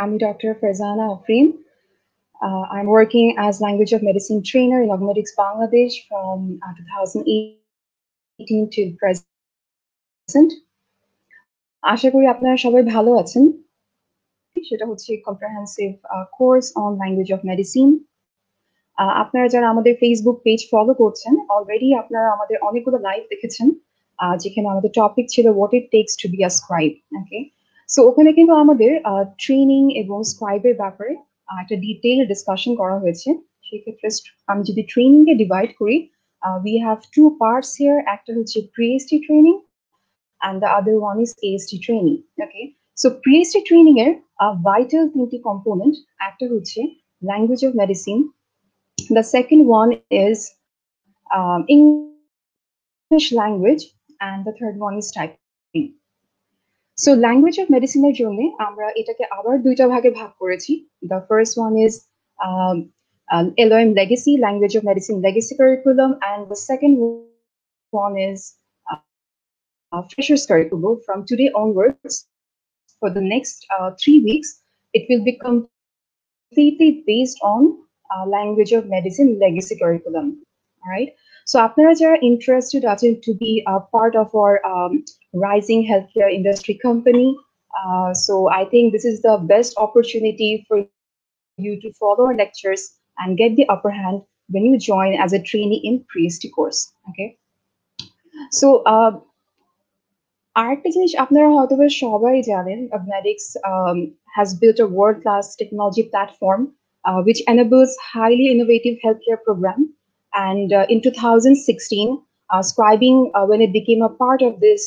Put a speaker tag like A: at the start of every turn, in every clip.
A: I'm Dr. Farzana Afreen. I'm working as Language of Medicine trainer in Cosmetics Bangladesh from 2018 till present. আশা করি আপনারা সবাই ভালো আছেন। সেটা হচ্ছে comprehensive course on language of medicine. আপনারা যারা আমাদের ফেসবুক পেজ ফলো করছেন অলরেডি আপনারা আমাদের অনেকগুলো লাইভ দেখেছেন, যেখানে আমাদের টপিক ছিল what it takes to be a scribe. Okay, so ওখানে কিন্তু আমাদের ট্রেনিং এবং স্ক্রাইবের ব্যাপারে একটা ডিটেইল ডিসকাশন করা হয়েছে। সেক্ষেত্রে আমি যদি ট্রেনিং এ ডিভাইড করি, we have to parts here. একটা হচ্ছে pre-ST training and the other one is AST training. Okay, so pre-AST training এর vital তিনটি component, একটা হচ্ছে language of medicine, the second one is English language, and the third one is typing. So language of medicine এর জন্য আমরা এটাকে আবার দুইটা ভাগে ভাগ করেছি। The first one is LOM legacy, language of medicine legacy curriculum, and the second one is freshers curriculum. From today onwards, for the next 3 weeks, it will be completely based on language of medicine legacy curriculum. All right. So আপনারা যারা interested আছেন to be a part of our rising healthcare industry company, so I think this is the best opportunity for you to follow our lectures and get the upper hand when you join as a trainee in pre-ST course. Okay. So আরেকটা জিনিস আপনারা হয়তো সবাই জানেন, Medix has built a world-class technology platform which enables highly innovative healthcare program. And in 2016, scribing, when it became a part of this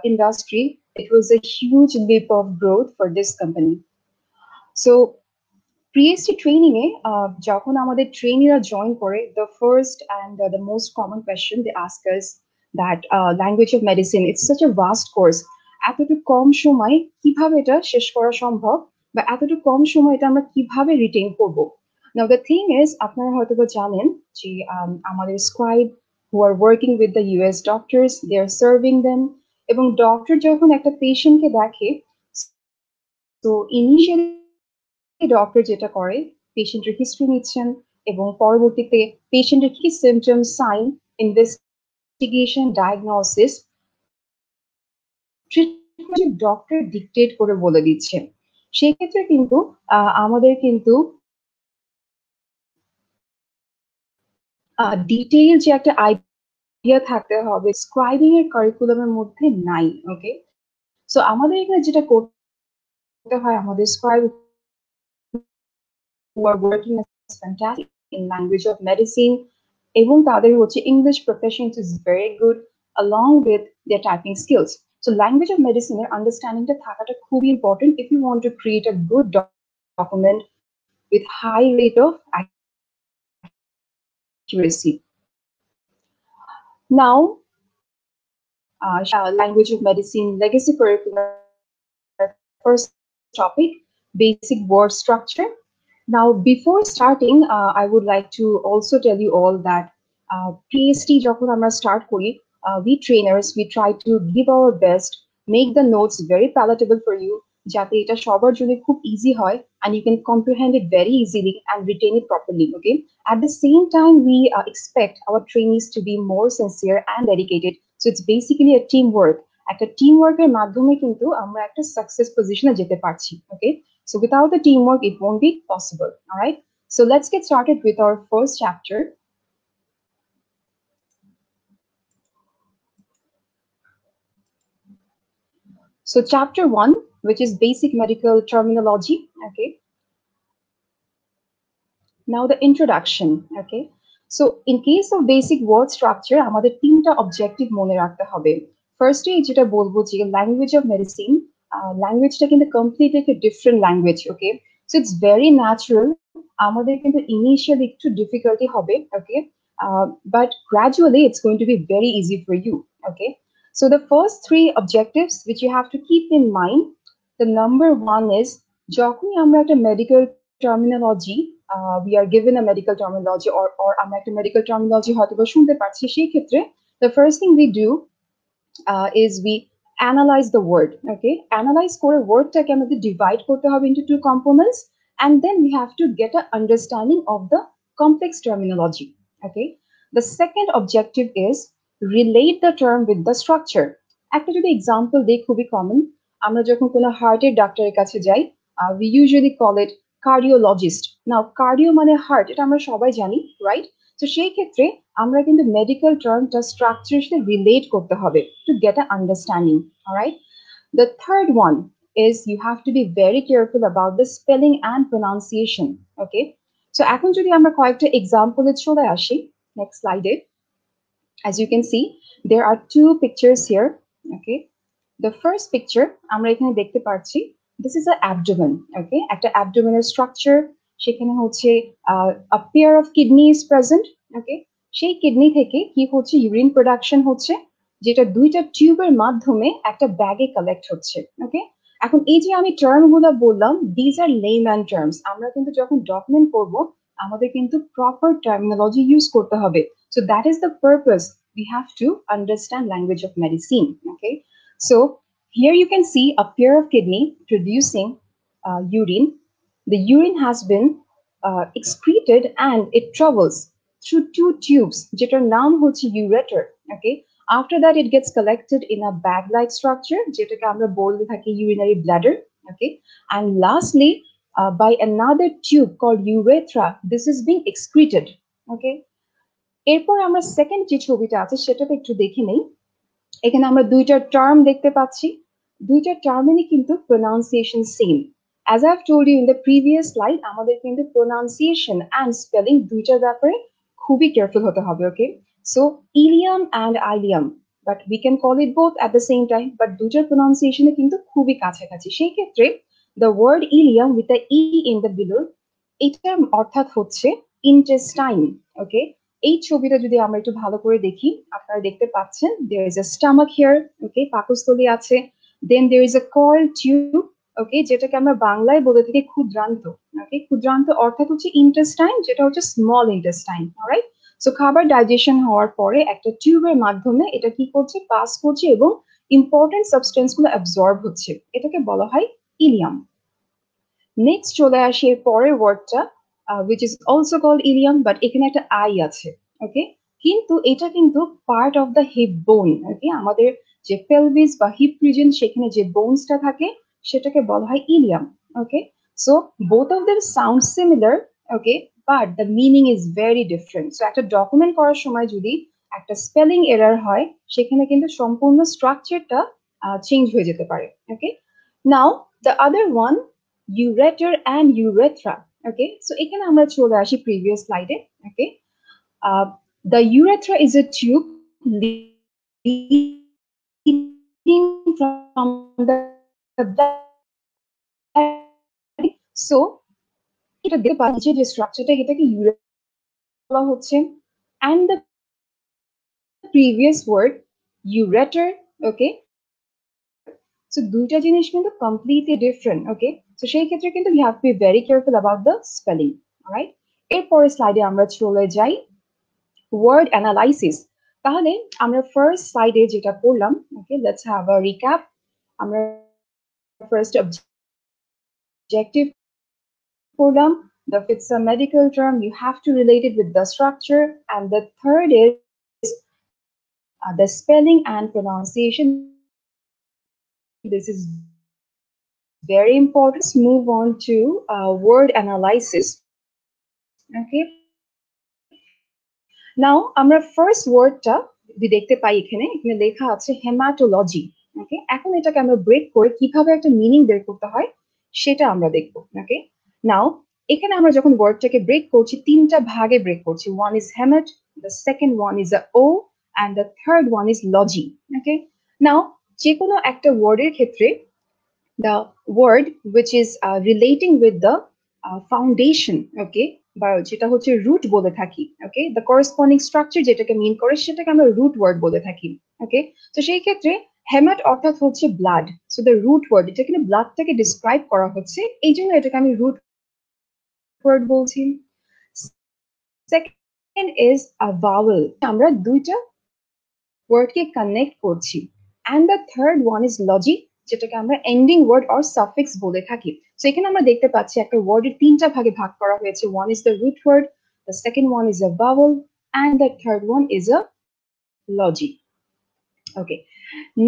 A: industry, it was a huge leap of growth for this company. So pre-ST training এ যখন আমাদের ট্রেনিরা join করে, the first and the most common question they ask us that language of medicine, it's such a vast course, এতটুকু কম সময় কিভাবে এটা শেষ করা সম্ভব, বা এতটুকু কম সময় এটা আমরা কিভাবে রিটেইন করব। Now the thing is, আপনারা হয়তো জানেন যে আমাদের scribe who are working with the US doctors, they are serving them, এবং ডক্টর যখন একটা পেশেন্টকে দেখে, তো ইনিশিয়ালি ডক্টর যেটা করে, পেশেন্টের হিস্ট্রি নিচ্ছেন এবং পরবর্তীতে পেশেন্টের কি symptom, sign, investigation, diagnosis, treatment doctor dictate করে বলে দিচ্ছে। সেক্ষেত্রে কিন্তু আমাদের কিন্তু ডিটেইল যে একটা আইডিয়া থাকতে হবে স্ক্রাইবিং এর কারিকুলামের মধ্যে নাই। ওকে, সো আমাদের এখানে যেটা করতে হয়, আমাদের scribe who are working as fantastic in language of medicine, এবং তাদের হচ্ছে English proficiency is very good along with their typing skills. So language of medicine এর understandingটা থাকাটা খুবই important if you want to create a good document with high rate of accuracy. Now, language of medicine legacy curriculum, first topic, basic word structure. Now, before starting, I would like to also tell you all that PhD যখন আমরা start করি, we trainers, we try to give our best, make the notes very palatable for you, যাতে এটা সবার জন্য খুব easy হয় and you can comprehend it very easily and retain it properly. Okay. At the same time, we expect our trainees to be more sincere and dedicated. So it's basically a teamwork. একটা টিমওয়ার্কের মাধ্যমে কিন্তু আমরা একটা success পজিশনে যেতে পারছি। Okay. So without the teamwork, it won't be possible. All right. So let's get started with our first chapter. So chapter 1, which is basic medical terminology. Okay. Now the introduction. Okay. So in case of basic word structure, আমাদের তিনটা objective মনে রাখতে হবে। Firstly, যেটা বলবো যে language of medicine, languageটা কিন্তু completely a different language. Okay. So it's very natural. আমাদের কিন্তু initially একটু difficulty হবে. Okay. But gradually it's going to be very easy for you. Okay. So the first three objectives which you have to keep in mind, the number one is যখনই আমরা একটা medical terminology, we are given a medical terminology or আমরা একটা medical terminology হয়তো শুনতে পাচ্ছি, সেই ক্ষেত্রে the first thing we do is we analyze the word. Okay, analyze করে wordটাকে আমাদের divide করতে হবে into two components, and then we have to get an understanding of the complex terminology. Okay, the second objective is relate the term with the structure. একটা যদি example দিই, খুবই common, আমরা যখন কোনো হার্টের ডাক্তারের কাছে যাই, we usually call it cardiologist. Now cardio মানে heart, এটা আমরা সবাই জানি, right? তো সেই ক্ষেত্রে আমরা কিন্তু মেডিকেল টার্মটা স্ট্রাকচারের সাথে রিলেট করতে হবে to get a understanding, alright? The third one is you have to be very careful about the spelling and pronunciation. Okay, so এখন যদি আমরা কয়েকটা এক্সাম্পলে চলে আসি, নেক্সট স্লাইডে, as you can see there are two pictures here. Okay, the first picture আমরা এখানে দেখতে পাচ্ছি, this is a abdomen. Okay, একটা abdominal structure, সেখানে হচ্ছে a pair of kidneys present. Okay, সেই কিডনি থেকে কি হচ্ছে, ইউরিন প্রোডাকশন হচ্ছে, যেটা দুইটা টিউবের মাধ্যমে একটা ব্যাগে কালেক্ট হচ্ছে। ওকে, এখন এই যে আমি টার্মগুলো বললাম, দিজ আর লেম্যান টার্মস, আমরা কিন্তু যখন ডকুমেন্ট করব আমাদের কিন্তু প্রপার টার্মিনোলজি ইউজ করতে হবে। So that is the purpose, we have to understand language of medicine. Okay, so here you can see a pair of kidney producing urine. The urine has been excreted and it travels through two tubes, যেটার নাম হচ্ছে ureter. Okay, after that it gets collected in a bag like structure, যেটাকে আমরা বলতে থাকি urinary bladder. Okay, and lastly by another tube called urethra, this is being excreted. Okay, এরপর আমরা second যে ছবিটা আছে সেটাতে একটু দেখে নেই। এখানে আমরা দুইটা টার্ম দেখতে পাচ্ছি, দুইটা টার্মেরই কিন্তু pronunciation same. As I've told you in the previous slide, আমাদের কিন্তু pronunciation and spelling দুইটার ব্যাপারে খুবই কেয়ারফুল হতে হবে। Okay, so ilium and ileum, but we can call it both at the same time, but দুইটার প্রোনাউন্সিয়েশনে কিন্তু খুবই কাছাকাছি। সেই ক্ষেত্রে the word ileum with the e in the below, এটার অর্থাৎ হচ্ছে intestine. ওকে, এই ছবিটা যদি আমরা একটু ভালো করে দেখি, আপনারা দেখতে পাচ্ছেন there is a stomach here. ওকে, পাকস্থলী আছে, then there is a coil tube. ওকে, যেটাকে আমরা বাংলায় বলে থাকি ক্ষুদ্রান্ত। ওকে, ক্ষুদ্রান্ত অর্থাৎ হচ্ছে ইন্টেস্টাইন, যেটা হচ্ছে স্মল ইন্টেস্টাইন। অলরাইট, সো খাবার ডাইজেশন হওয়ার পরে একটা টিউবের মাধ্যমে এটা কি করছে, পাস করছে এবং ইম্পর্টেন্ট সাবস্টেন্স গুলো অ্যাবজর্ব হচ্ছে, এটাকে বলা হয় ইলিয়াম। নেক্সট চলে আসি এর পরের ওয়ার্ডটা, which is also called ileum, but এখানে একটা আই আছে। ওকে, কিন্তু এটা কিন্তু পার্ট অফ দ্য হিপ বোন। ওকে, আমাদের যে পেলভিস বা হিপ রিজন, সেখানে যে বোনসটা থাকে সেটাকে বলা হয় Ilium. Okay, so both of them sound similar. Okay, but the meaning is very different. So একটা ডকুমেন্ট করার সময় যদি একটা স্পেলিং এরার হয়, সেখানে কিন্তু সম্পূর্ণ স্ট্রাকচারটা চেঞ্জ হয়ে যেতে পারে। Okay, now the other one, ureter and urethra. Okay, so এখানে আমরা চলে আসি previous slide A. Okay, the urethra is a tube leading from the bladder. So এটা দেখতে পাচ্ছি যে স্ট্রাকচারটা, এটাকে urethra বলা হচ্ছে, and the previous word ureter. Okay, so দুইটা জিনিস কিন্তু completely different. Okay, so সেই ক্ষেত্রে কিন্তু we have to be very careful about the spelling. Alright, এরপরে স্লাইডে আমরা চলে যাই word analysis. তাহলে আমরা ফার্স্ট স্লাইডে যেটা করলাম, ওকে, লেটস হ্যাভ আ রিক্যাপ। আমরা ফার্স্ট অবজেক্টিভ করলাম, the it's a medical term, you have to relate it with the structure, and the third is the spelling and pronunciation. This is very important. Let's move on to word analysis. Okay, নাও আমরা first ওয়ার্ডটা যদি দেখতে পাই, এখানে এখানে লেখা আছে haematology. ওকে, এখন এটাকে আমরা ব্রেক করে কিভাবে একটা মিনিং বের করতে হয় সেটা আমরা দেখব। ওকে, নাও এখানে আমরা যখন ওয়ার্ডটাকে ব্রেক করছি, তিনটা ভাগে ব্রেক করছি। One is hemat, the second one is uh o, and the third one is logy. Okay, now যে কোনো একটা ওয়ার্ডের ক্ষেত্রে the word which is relating with the foundation, okay, বা যেটা হচ্ছে রুট বলে থাকি। ওকে, the corresponding structure যেটাকে মিন করে সেটাকে আমরা রুট ওয়ার্ড বলে থাকি। ওকে, তো সেই ক্ষেত্রে হেমাট অর্থাৎ হচ্ছে blood, so the root word, এটা কিন্তু ব্লাডটাকে ডিসক্রাইব করা হচ্ছে, এই জন্য এটাকে আমি রুট ওয়ার্ড বলছি। সেকেন্ড ইজ আ ভাওয়েল, আমরা দুইটা ওয়ার্ডকে কানেক্ট করছি, and the third one is logy, যেটাকে আমরা এন্ডিং ওয়ার্ড অর সাফিক্স বলে থাকি। সো এখানে আমরা দেখতে পাচ্ছি একটা ওয়ার্ডের তিনটা ভাগে ভাগ করা হয়েছে। One is the root word, the second one is a vowel, and the third one is a logy. Okay,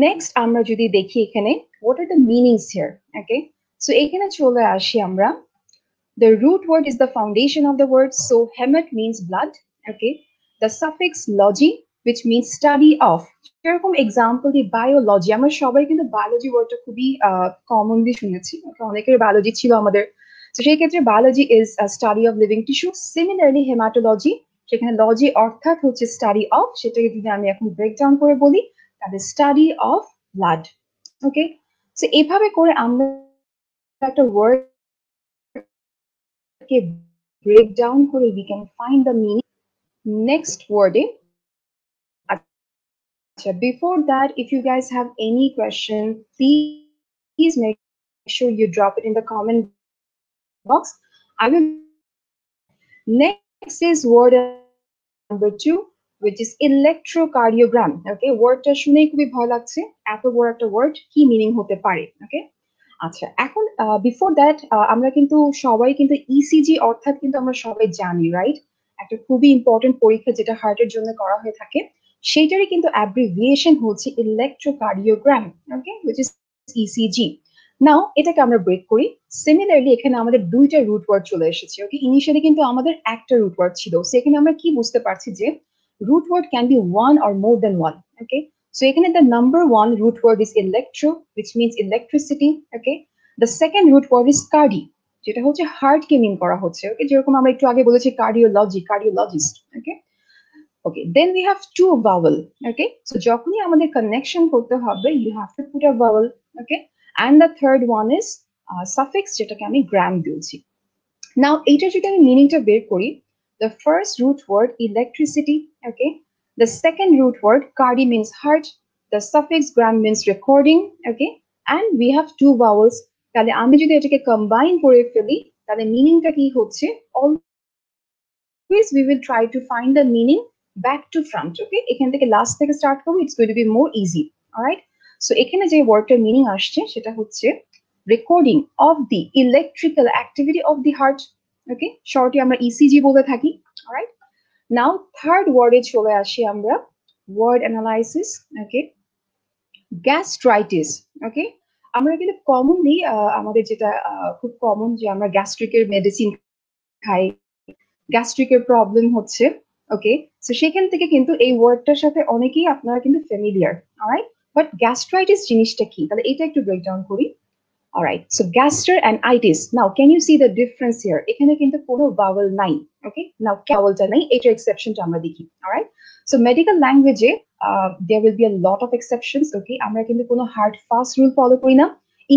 A: next আমরা যদি দেখি এখানে what are the meanings here? Okay, so এখানে চলে আসি আমরা। The root word is the foundation of the word, so hemat means blood. Okay, the suffix logy, which means study of, সেরকম example the biology. আমরা সবাই কিন্তু biology ওয়ার্ডটা খুবই কমনলি শুনেছি, অনেকের বায়োলজি ছিল আমাদের। তো সেই ক্ষেত্রে biology is study of living tissue. Similarly haematology, সেখানে লজি অর্থাৎ হচ্ছে স্টাডি অফ, সেটাকে যদি আমি এখন ব্রেকডাউন করে বলি তাহলে study of blood. Okay, so এভাবে করে আমরা একটা ওয়ার্ডকে ব্রেকডাউন করে we can find the meaning next word. Before that, if you guys have any question, please make sure you drop it in the comment box. I will. Next is word number 2, which is electrocardiogram. Okay, wordটা শুনেই খুবই ভয় লাগছে, এত বড় একটা word, কি meaning হতে পারে? ওকে, আচ্ছা, এখন বিফোর দ্যাট আমরা কিন্তু সবাই কিন্তু ইসিজি অর্থাৎ কিন্তু আমরা সবাই জানি, রাইট? একটা খুবই ইম্পর্টেন্ট পরীক্ষা যেটা হার্টের জন্য করা হয়ে থাকে, সেইটারই কিন্তু অ্যাব্রিভিয়েশন হচ্ছে electrocardiogram. Okay, which is ECG. Now এটাকে আমরা ব্রেক করি। সিমিলারলি এখানে আমাদের দুইটা রুট ওয়ার্ড চলে এসেছে। ওকে, ইনিশিয়ালি কিন্তু আমাদের একটা রুট ওয়ার্ড ছিল। সো এখানে আমরা কি বুঝতে পারছি যে root word can be one or more than one. Okay, so এখানে the number one root word is electro, which means electricity. Okay, the second root word is cardi, যেটা হচ্ছে হার্ট কে মিন করা হচ্ছে। ওকে, যেরকম আমরা একটু আগে বলেছি cardiology, cardiologist. Okay, okay, then we have two vowel. Okay, so যখনই আমাদের connection করতে হবে you have to put a vowel. Okay, and the third one is suffix, যেটাকে আমি gram বলছি। Now এটা যদি আমি মিনিংটা বের করি, the first root word electricity. Okay, the second root word cardi means heart, the suffix gram means recording. Okay, and we have two vowels. তাহলে আমি যদি এটাকে কম্বাইন করে ফেলি তাহলে মিনিংটা কি হচ্ছে? Always we will try to find the meaning back to front. Okay, এখান থেকে লাস্ট থেকে স্টার্ট করব, it's going to be more easy. Alright, so এখানে যে ওয়ার্ডটার মিনিং আসছে সেটা হচ্ছে recording of the electrical activity of the heart. Okay, শর্টে আমরা ইসিজি বলে থাকি। Alright, now third word এ চলে আসি আমরা, word analysis. Okay, gastritis. Okay, আমরা কিন্তু কমনলি আমাদের যেটা খুব কমন যে আমরা গ্যাস্ট্রিকের মেডিসিন খাই, গ্যাস্ট্রিকের প্রবলেম হচ্ছে। ওকে, সো সেখান থেকে কিন্তু এই ওয়ার্ডটার সাথে অনেকেই আপনারা কিন্তু ফ্যামিলিয়ার। অলরাইট, বাট গ্যাস্ট্রাইটিস জিনিসটা কি? তাহলে এটা একটু ব্রেকডাউন করি। Alright, so gaster and itis. Now, can you see the difference here? এখানে কিন্তু কোনো vowel নাই। Okay, now vowelটা নাই, এটা exception টা আমরা দেখি। Alright, so medical language there will be a lot of exceptions. Okay, আমরা কিন্তু কোনো hard fast rule follow করি না।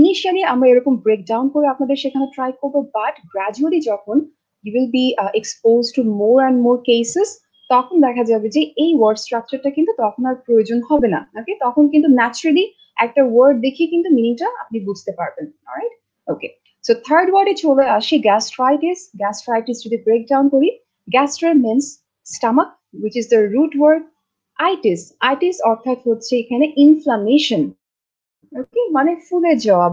A: Initially আমরা এরকম breakdown করে আপনাদের শেখানো try করব, but gradually যখন you will be exposed to more and more cases, তখন দেখা যাবে যে এই word structureটা কিন্তু তখন আর প্রয়োজন হবে না। Okay, তখন কিন্তু naturally একটা ওয়ার্ড দেখে কিন্তু মিনিংটা আপনি বুঝতে পারবেন। অলরাইট, ওকে, সো থার্ড ওয়ার্ডে চলে আসি গ্যাস্ট্রাইটিস। গ্যাস্ট্রাইটিস যদি ব্রেকডাউন করি, gastra means stomach, which is the root word. Itis, itis অর্থাৎ হচ্ছে এখানে ইনফ্লামেশন। ওকে, মানে ফুলে যাওয়া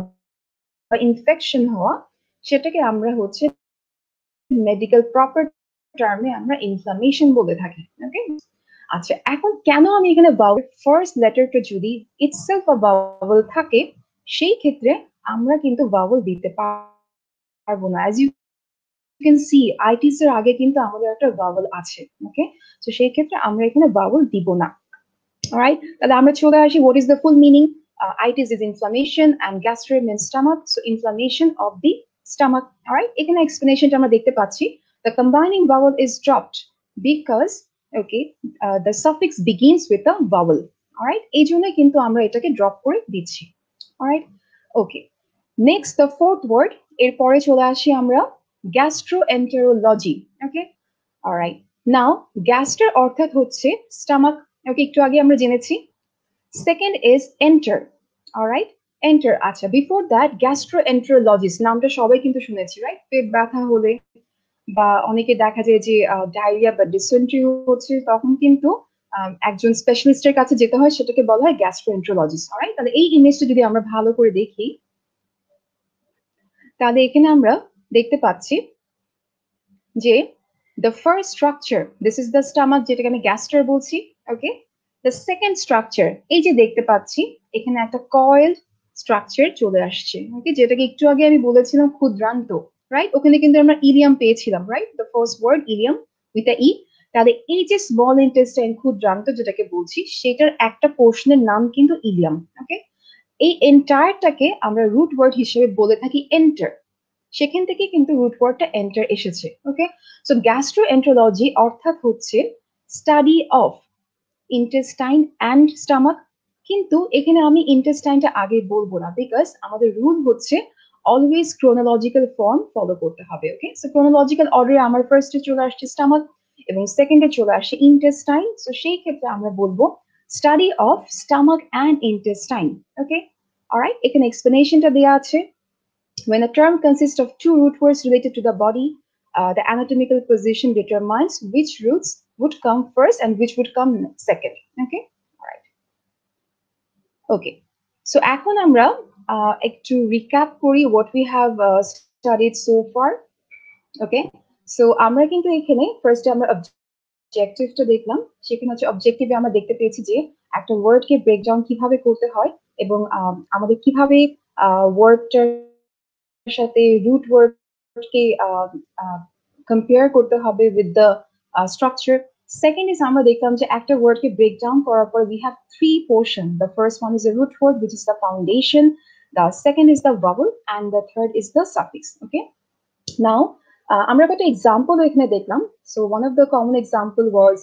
A: বা ইনফেকশন হওয়া, সেটাকে আমরা হচ্ছে মেডিকেল প্রপার টার্মে আমরা ইনফ্লামেশন বলে থাকি। ওকে, আচ্ছা, এখন কেন আমি এখানে ভাওয়েল ফার্স্ট লেটারটা যদি ইটসেলফ আ ভাওয়েল থাকে সেই ক্ষেত্রে আমরা কিন্তু ভাওয়েল দিতে পারবো না। As you can see itis এর আগে কিন্তু আমাদের একটা ভাওয়েল আছে। ওকে, তো সেই ক্ষেত্রে আমরা এখানে ভাওয়েল দিব না। অলরাইট, তাহলে আমরা চলে আসি what is the full meaning. Itis is inflammation and gastro means stomach, so inflammation of the stomach. Alright, এখানে এক্সপ্লেনেশনটা আমরা দেখতে পাচ্ছি, the combining vowel is dropped because okay the suffix begins with a vowel. Alright, এই জন্য কিন্তু আমরা এটাকে drop করে দিচ্ছি। Alright, okay, next the fourth word, এরপরে চলে আসি আমরা gastroenterology. Okay, alright, now gaster অর্থাৎ হচ্ছে স্টমাক। ওকে, একটু আগে আমরা জেনেছি। Second is enter. Alright, enter. আচ্ছা, বিফোর দ্যাট গ্যাস্ট্রোএন্টারোলজিস্ট নামটা সবাই কিন্তু শুনেছি, রাইট? পেট ব্যথা হলে বা অনেকে দেখা যায় যে ডায়রিয়া বা ডিসেন্ট্রি হচ্ছে, তখন কিন্তু একজন স্পেশালিস্টের কাছে যেতে হয়, সেটাকে বলা হয় গ্যাস্ট্রোএন্টারোলজিস্ট। অলরাইট, তাহলে এই ইমেজটা যদি আমরা ভালো করে দেখি, তাহলে এখানে আমরা দেখতে পাচ্ছি যে the first structure, this is the stomach, যেটাকে আমি গ্যাস্ট্রার বলছি। ওকে, the second structure, এই যে দেখতে পাচ্ছি এখানে একটা কয়েলড স্ট্রাকচার চলে আসছে। ওকে, যেটাকে একটু আগে আমি বলেছিলাম ক্ষুদ্রান্ত, রাইট? ওখানে কিন্তু আমরা ইলিয়াম পেয়েছিলাম, right? the first word Ilium with a e। তাহলে এই যে স্মল ইন্টেস্টাইন ক্ষুদ্রান্ত যেটাকে বলছি, সেটার একটা পোর্শনের নাম কিন্তু ইলিয়াম। ওকে, এই এন্টায়ারটাকে আমরা রুট ওয়ার্ড হিসেবে বলে থাকি এন্টার। সেখান থেকে কিন্তু রুট ওয়ার্ডটা এন্টার এসেছে। ওকে, সো গ্যাস্ট্রোএন্টারোলজি অর্থাৎ হচ্ছে study of intestine and stomach. কিন্তু এখানে আমি ইন্টেস্টাইনটা আগে বলবো না, বিকজ আমাদের রুল হচ্ছে অলওয়েজ ক্রোনোলজিক্যাল ফর্ম ফলো করতে হবে। ওকে, সো ক্রোনোলজিক্যাল অর্ডারে আমার ফার্স্টে চলে আসছে স্টমাক এবং সেকেন্ডে চলে আসে ইন্টেস্টাইন। সো সেই ক্ষেত্রে আমরা বলবো study of stomach and intestine. Okay, alright, এখানে এক্সপ্লেনেশনটা দেওয়া আছে। When a term consists of two root words related to the body, the anatomical position determines which roots would come first and which would come second. Okay, all right. Okay, so এখন আমরা একটু recap করি what we have studied so far. Okay, so আমরা কিন্তু এখানে ফার্স্টে আমরা অবজেক্টিভটা দেখলাম। সেখানে হচ্ছে অবজেক্টিভে আমরা দেখতে পেয়েছি যে একটা ওয়ার্ডকে ব্রেকডাউন কিভাবে করতে হয় এবং আমাদের কিভাবে ওয়ার্ডটার সাথে রুট ওয়ার্ডকে কম্পেয়ার করতে হবে with the structure. Second is আমরা দেখলাম যে একটা ওয়ার্ডকে ব্রেক ডাউন করার পর we have three portion. The first one is the root word which is the foundation, the second is the vowel, and the third is the suffix. Okay, now আমরা কয়েকটা example এখানে দেখলাম। So one of the common example was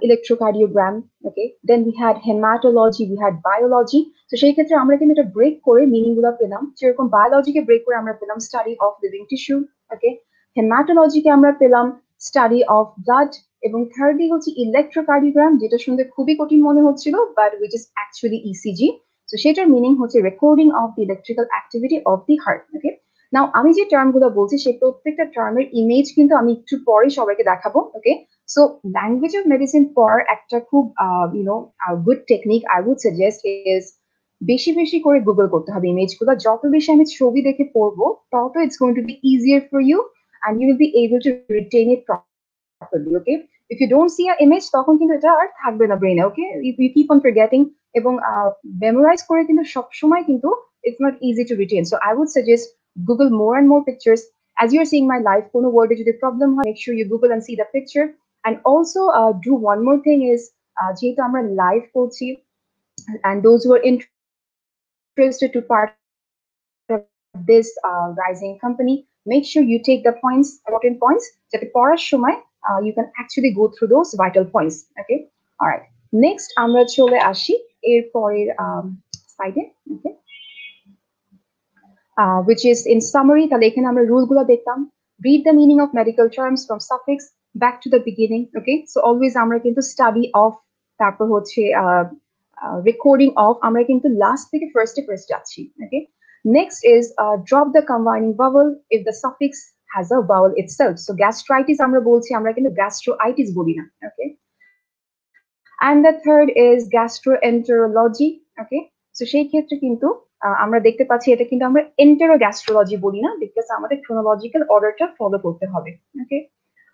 A: electrocardiogram. Okay, then we had hematology, we had biology. So সেই ক্ষেত্রে আমরা কিন্তু এটা break করে মিনিং গুলো পেলাম। যেরকম বায়োলজিকে ব্রেক করে আমরা পেলাম study of living tissue. Okay, হেমাটোলজিকে আমরা পেলাম স্টাডি অফ ব্লাড, এবং থার্ডলি হচ্ছে ইলেকট্রোকার্ডিওগ্রাম, যেটা শুনতে খুবই কঠিন মনে হচ্ছিল, but which is actually ECG. তো সেটার মিনিং হচ্ছে recording of the electrical activity of the heart. Okay, now আমি যে টার্মগুলো বলছি সেই প্রত্যেকটা টার্মের ইমেজ কিন্তু আমি একটু পরে সবাইকে দেখাবো। Okay, so language of medicine পড়ার একটা খুব good technique I would suggest is বেশি বেশি করে গুগল করতে হবে ইমেজগুলো। যত বেশি আমি ছবি দেখে পড়বো, তত it's going to be easier for you and you will be able to retain it properly. Okay, if you don't see an image, তখন কিন্তু এটা আর থাকবে না ব্রেইনে। ওকে, if you keep on forgetting এবং মেমোরাইজ করে কিন্তু সব সময় কিন্তু it's not easy to retain. So I would suggest Google more and more pictures. As you're seeing my live, কোনো ওয়ার্ডে যদি প্রবলেম হয়, make sure you Google and see the picture. And also do one more thing is যেহেতু আমরা live করছি, and those who are interested to part of this rising company, make sure you take the points, important points, যাতে পড়ার সময় you can actually go through those vital points. Okay, all right, next আমরা চলে আসি এর পরের স্লাইডে। Okay, which is in summary, তাহলে এখানে আমরা রুল গুলো দেখলাম। read the meaning of medical terms from suffix back to the beginning. Okay, so always আমরা কিন্তু study of, তারপর হচ্ছে recording of, আমরা কিন্তু লাস্ট থেকে ফার্স্টে যাচ্ছি। Okay, next is drop the combining vowel if the suffix has a vowel itself. So gastritis আমরা বলছি, আমরা কিন্তু gastroitis বলি না। Okay, and the third is gastroenterology. Okay, so সেই ক্ষেত্রে কিন্তু আমরা দেখতে পাচ্ছি এটা কিন্তু আমরা এন্টেরোগ্যাস্ট্রোলজি বলি না, বিকজ আমাদের ক্রোনোলজিক্যাল অর্ডারটা ফলো করতে হবে। ওকে,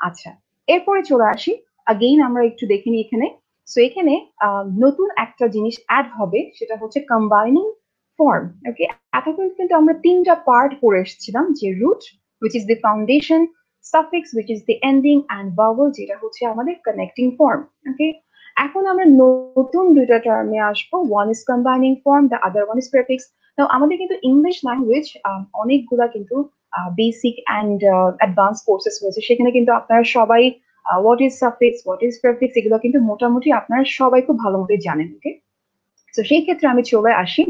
A: আচ্ছা, এরপরে চলে আসি আগেইন আমরা একটু দেখে নিই এখানে। সো এখানে নতুন একটা জিনিস অ্যাড হবে, সেটা হচ্ছে কম্বাইনিং ফর্ম। ওকে, এতক্ষণ কিন্তু আমরা তিনটা পার্ট পড়ে এসেছিলাম, যে root which is the foundation, suffix which is the ending, and vowel যেটা হচ্ছে আমাদের কানেক্টিং ফর্ম। ওকে, এখন আমরা নতুন দুইটা টার্মে আসবো, one is combining form, the other one is prefix. তো আমাদের কিন্তু ইংলিশ ল্যাঙ্গুয়েজ অনেকগুলা কিন্তু বেসিক অ্যান্ড অ্যাডভান্স কোর্সেস রয়েছে, সেখানে কিন্তু আপনারা সবাই what is suffix, what is prefix, এগুলো কিন্তু মোটামুটি আপনারা সবাই খুব ভালো মতো জানেন। ওকে, তো সেই ক্ষেত্রে আমি চলে আসি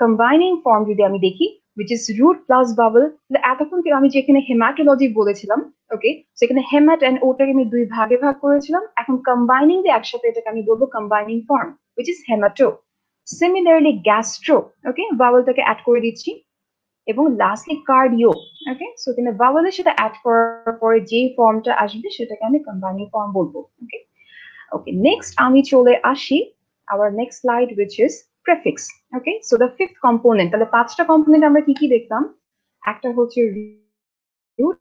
A: কম্বাইনিং ফর্ম যদি আমি দেখি, which is root plus vowel। এতক্ষণ আমি যেখানে হেমাটোলজি বলেছিলাম, ওকে, সেখানে হেমাট এন্ড ওটাকে আমি দুই ভাগে ভাগ করেছিলাম। এখন কম্বাইনিং দিয়ে একসাথে এটাকে আমি বলবো combining form, which is hemato. Similarly gastro, okay, ভাওয়েলটাকে অ্যাড করে দিচ্ছি, এবং লাস্টলি কার্ডিও। ওকে, সো এখানে ভাওয়েলের সাথে অ্যাড করার পরে যে ফর্মটা আসবে সেটাকে আমি কম্বাইনিং ফর্ম বলবো। ওকে, Okay, next আমি চলে আসি our next slide which is prefix. Okay, so the fifth component, তাহলে পাঁচটা কম্পোনেন্ট আমরা কি কি দেখলাম? একটা হচ্ছে root,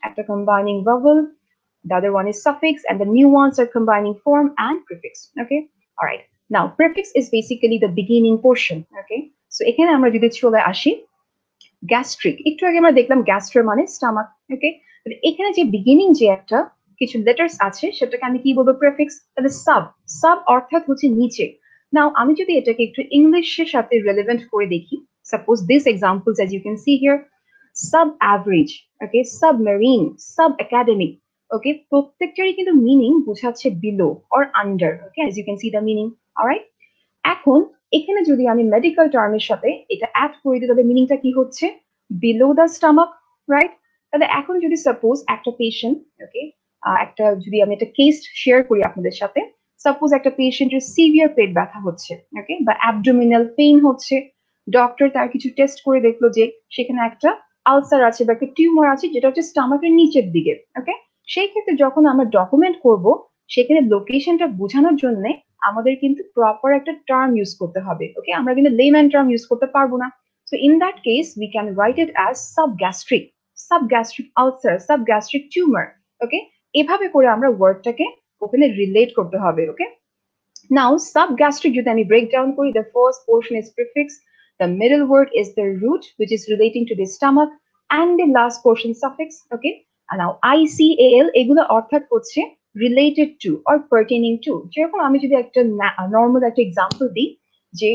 A: একটা combining vowel, the other one is suffix, and the new ones are combining form and prefix. Okay, all right. Now prefix is basically the beginning portion. Okay, so এখানে আমরা যদি চলে আসি গ্যাস্ট্রিক, একটু আগে আমরা দেখলাম গ্যাস্ট্রো মানে স্টামাক। ওকে, এখানে যে বিগিনিং যে একটা কিছু লেটার্স আছে সেটাকে আমি কি বলবো? প্রেফিক্স। তাহলে সাব, সাব অর্থাৎ হচ্ছে নিচে। নাও আমি যদি এটাকে একটু ইংলিশের সাথে রিলেভেন্ট করে দেখি, suppose this examples as you can see here, sub average, okay, submarine, sub academic. Okay, প্রত্যেকটারই কিন্তু মিনিং বোঝাচ্ছে below or under. Okay, as you can see the meaning. Alright, এখন এখানে যদি আমি মেডিকেল টার্মের সাথে এটা অ্যাড করে দিই তাহলে মিনিংটা কি হচ্ছে? Below the stomach, right? তাহলে এখন যদি সাপোজ একটা পেশেন্ট, ওকে, একটা যদি আমি একটা কেস শেয়ার করি আপনাদের সাথে, সাপোজ একটা পেশেন্টের সিভিয়ার পেট ব্যথা হচ্ছে, ওকে, বা অ্যাবডোমিনাল পেইন হচ্ছে, ডক্টর তার কিছু টেস্ট করে দেখলো যে সেখানে একটা আলসার আছে বা একটা টিউমার আছে যেটা হচ্ছে স্টামাকের নিচের দিকে। ওকে, সেই ক্ষেত্রে যখন আমরা ডকুমেন্ট করব সেখানে লোকেশনটা বোঝানোর জন্য আমাদের কিন্তু প্রপার একটা টার্ম ইউজ করতে হবে। ওকে, আমরা কিন্তু লেম্যান টার্ম ইউজ করতে পারবো না। So in that case we can write it as subgastric, subgastric ulcer, subgastric tumour. Okay, এভাবে করে আমরা ওয়ার্ডটাকে ওখানে রিলেট করতে হবে। ওকে, now subgastric যদি আমি break down করি, the first portion is prefix, the middle word is the root which is relating to the stomach, and the last portion suffix. Okay, and now ICAL এগুলো অর্থাৎ হচ্ছে related to or pertaining to। যেরকম আমি যদি একটা normal একটা example দিই যে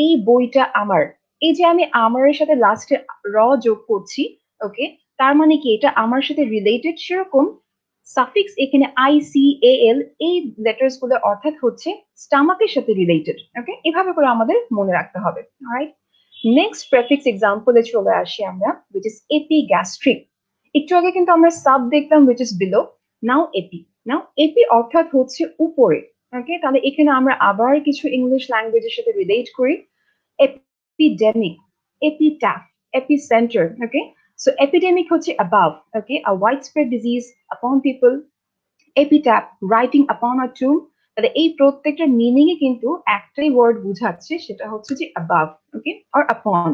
A: এই বইটা আমার, এই যে আমি আমারের সাথে লাস্টে র যোগ করছি, ওকে, তার মানে কি এটা আমার সাথে রিলেটেড, সেরকম সাফিক্স এখানে ICAL এই লেটার্স গুলো অর্থাৎ হচ্ছে স্টামাকের সাথে রিলেটেড। ওকে, এভাবে করে আমাদের মনে রাখতে হবে। অলরাইট, নেক্সট প্রেফিক্স এক্সাম্পলে চলে আসি আমরা, which is epigastric। একটু আগে কিন্তু আমরা সাব দেখলাম which is below, now epi. Now epi অর্থাৎ হচ্ছে উপরে। ওকে, তাহলে এখানে আমরা আবার কিছু ইংলিশ ল্যাঙ্গুয়েজের সাথে রিলেট করি, epidemic, epitaph, epicenter. Okay, so epidemic হচ্ছে above, okay, a widespread disease upon people, epitaph, writing upon a tomb। তাহলে এই প্রত্যেকটা মিনিং এ কিন্তু একটাই ওয়ার্ড বুঝাচ্ছে, সেটা হচ্ছে যে above, okay, or upon।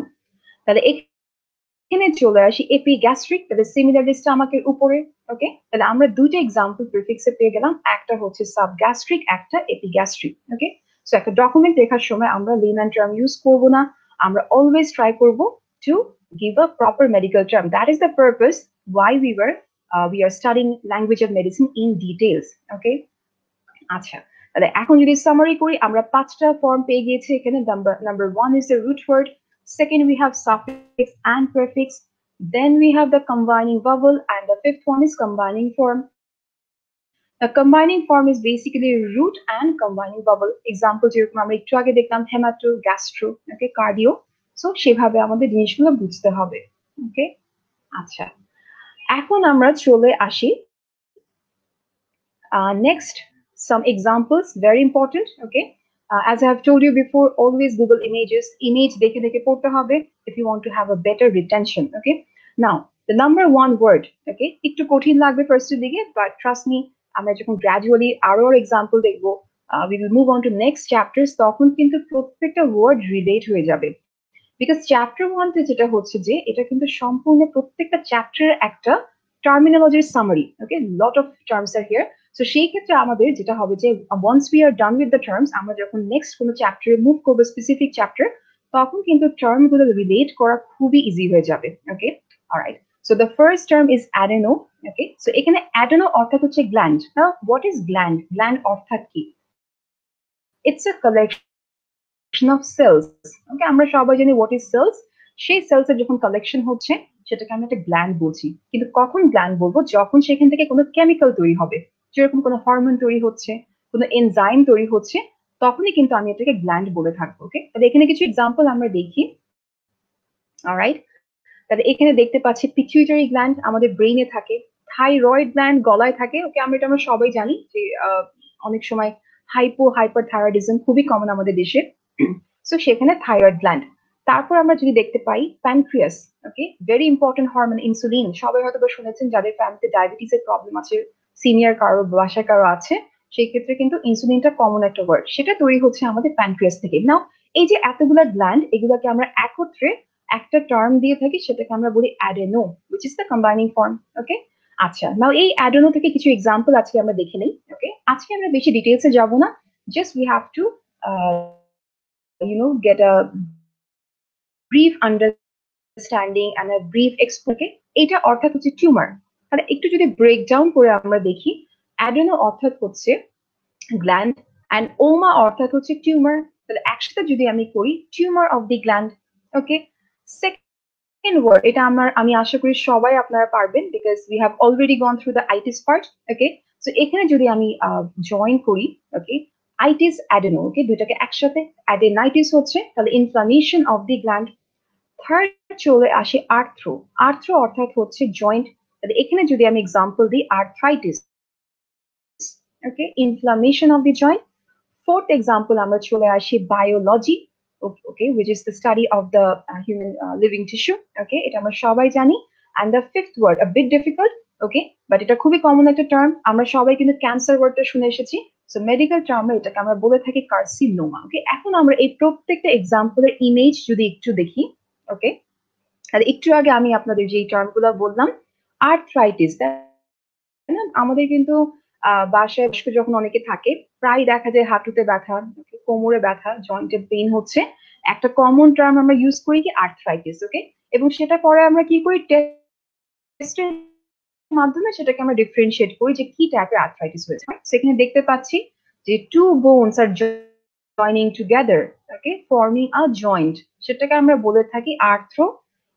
A: তাহলে এখানে চলে আসি এপিগ্যাস্ট্রিক, তাহলে সিমিলারলি স্টমাকের উপরে। ওকে, তাহলে আমরা দুইটা এক্সাম্পল প্রিফিক্সে পেয়ে গেলাম, একটা হচ্ছে সাবগ্যাস্ট্রিক, একটা এপিগ্যাস্ট্রিক। ওকে, সো একটা ডকুমেন্ট লেখার সময় আমরা লেম্যান টার্ম ইউজ করব না, আমরা অলওয়েজ ট্রাই করব two give a proper medical term. That is the purpose why we are studying language of medicine in details. Okay, আচ্ছা, তাহলে এখন যদি সামারি করি, আমরা পাঁচটা ফর্ম পেয়ে গিয়েছি এখানে। Number 1 is the root word, second we have suffix and prefix, then we have the combining vowel, and the fifth one is combining form. The combining form is basically root and combining vowel. Example যেরকম আমরা একটু আগে দেখলাম হেমাটো, gastro, ওকে, cardio. So সেভাবে আমাদের জিনিসগুলো বুঝতে হবে। ওকে, আচ্ছা, এখন আমরা চলে আসি next, some examples, very important. Okay, as I have told you before, always Google images, image দেখে দেখে পড়তে হবে if you want to have a better retention. Okay, now the number one word, okay, একটু কঠিন লাগবে first এর দিকে, but trust me, আমরা যখন গ্র্যাজুয়ালি আরো এক্সাম্পল দেখবো, we will move on to next chapters, তখন কিন্তু প্রত্যেকটা ওয়ার্ড রিলেট হয়ে যাবে। বিকজ চ্যাপ্টার 1 তে যেটা হচ্ছে যে এটা কিন্তু সম্পূর্ণ প্রত্যেকটা চ্যাপ্টারের একটা টার্মিনোলজির summary. Okay, lot of terms are here. So সেই ক্ষেত্রে আমাদের যেটা হবে যে once we are done with the terms, আমরা যখন নেক্সট কোনো চ্যাপ্টারে মুভ করবো, স্পেসিফিক চ্যাপ্টার, তখন কিন্তু টার্ম গুলো রিলেট করা খুবই ইজি হয়ে যাবে। Okay, alright, so the first term is adeno. Okay, so এখানে অ্যাডেনো অর্থাৎ হচ্ছে gland. Now what is gland? Gland অর্থাৎ কি? It's a collection of cells. Okay, আমরা সবাই জানি হোয়াট ইজ সেলস। সেই সেলস এর যখন কালেকশন হচ্ছে সেটাকে আমরা একটা গ্ল্যান্ড বলছি। কিন্তু কখন গ্ল্যান্ড বলবো? যখন সেখান থেকে কোনো কেমিক্যাল তৈরি হবে, যেরকম কোনো হরমোন তৈরি হচ্ছে, কোনো এনজাইম তৈরি হচ্ছে, তখনই কিন্তু আমি এটাকে গ্ল্যান্ড বলে থাকবো। ওকে, তাহলে এখানে কিছু এক্সাম্পল আমরা দেখি। অলরাইট, তাহলে এখানে দেখতে পাচ্ছি পিটুইটারি গ্ল্যান্ড আমাদের ব্রেইনে থাকে, থাইরয়েড গ্ল্যান্ড গলায় থাকে। ওকে, আমরা সবাই জানি যে অনেক সময় হাইপারথাইরয়েডিজম খুবই কমন আমাদের দেশে। সো সেখানে থাইরয়েড গ্ল্যান্ড। তারপর আমরা যদি দেখতে পাই প্যানক্রিয়াস। ওকে, ভেরি ইম্পর্টেন্ট হরমোন ইনসুলিন, সবাই হয়তো শুনেছেন যাদের ফ্যামিলিতে ডায়াবেটিসের প্রবলেম আছে, সিনিয়র কারো বাসায় কারো আছে, সেই ক্ষেত্রে কিন্তু ইনসুলিনটা কমন একটা ওয়ার্ড, সেটা তৈরি হচ্ছে আমাদের প্যানক্রিয়াস থেকে। নাও এই যে এতগুলা গ্ল্যান্ড, এগুলোকে আমরা একত্রে একটা টার্ম দিয়ে থাকি, সেটাকে আমরা বলি adeno, which is the combining form. ওকে, আচ্ছা, নাও এই অ্যাডেনো থেকে কিছু এক্সাম্পল আজকে আমরা দেখে নেই। ওকে, আজকে আমরা বেশি ডিটেলসে যাব না, just we have to get a brief understanding and a brief explanation. এটা অর্থাৎ হচ্ছে টিউমার। তাহলে একটু যদি ব্রেকডাউন করে আমরা দেখি, অ্যাডেনো অর্থাৎ হচ্ছে গ্ল্যান্ড, অ্যান্ড ওমা অর্থাৎ হচ্ছে টিউমার। তাহলে একসাথে যদি আমি করি, tumour of the gland. Okay, second word, এটা আমি আশা করি সবাই আপনারা পারবেন, because we have already gone through the itis part. Okay, so এখানে যদি আমি জয়েন করি, ওকে, আইটিস অ্যাডেনো, ওকে, দুইটাকে একসাথে, অ্যাডেনাইটিস হচ্ছে তাহলে inflammation of the gland. Third চলে আসে আর্থ্রো, আর্থ্রো অর্থাৎ হচ্ছে জয়েন্ট, তাহলে এখানে যদি আমি এক্সাম্পল দিই, arthritis, okay, inflammation of the joint. Fourth example, আমরা চলে আসি biology, okay, which is the study of the human living tissue. Okay, এটা আমরা সবাই জানি। And the fifth word, a bit difficult, okay, but এটা খুবই কমন একটা টার্ম, আমরা সবাই কিন্তু ক্যান্সার ওয়ার্ডটা শুনে এসেছি। সো মেডিকেল টার্মে এটাকে আমরা বলে থাকি কার্সিনোমা। ওকে, এখন আমরা এই প্রত্যেকটা এক্সাম্পলের ইমেজ যদি একটু দেখি। ওকে, তাহলে একটু আগে আমি আপনাদের যে টার্মগুলো বললাম, আর্থ্রাইটিস, আমাদের কিন্তু বাসায় বয়স্ক যখন অনেকে থাকে, প্রায় দেখা যায় হাঁটুতে ব্যথা, কোমরে ব্যথা, জয়েন্টে পেইন হচ্ছে একটা কমন টার্ম আমরা ইউজ করি কি, আর্থ্রাইটিস। ওকে, এবং সেটা পরে আমরা কি করি, টেস্টের মাধ্যমে সেটাকে আমরা ডিফারেন্সিয়েট করি যে কি টাইপের আর্থ্রাইটিস হয়েছে। সেখানে দেখতে পাচ্ছি যে টু বোনস আর জয়নিং টুগেদার, ওকে, ফর্মিং আ জয়েন্ট, সেটাকে আমরা বলে থাকি আর্থ্রো।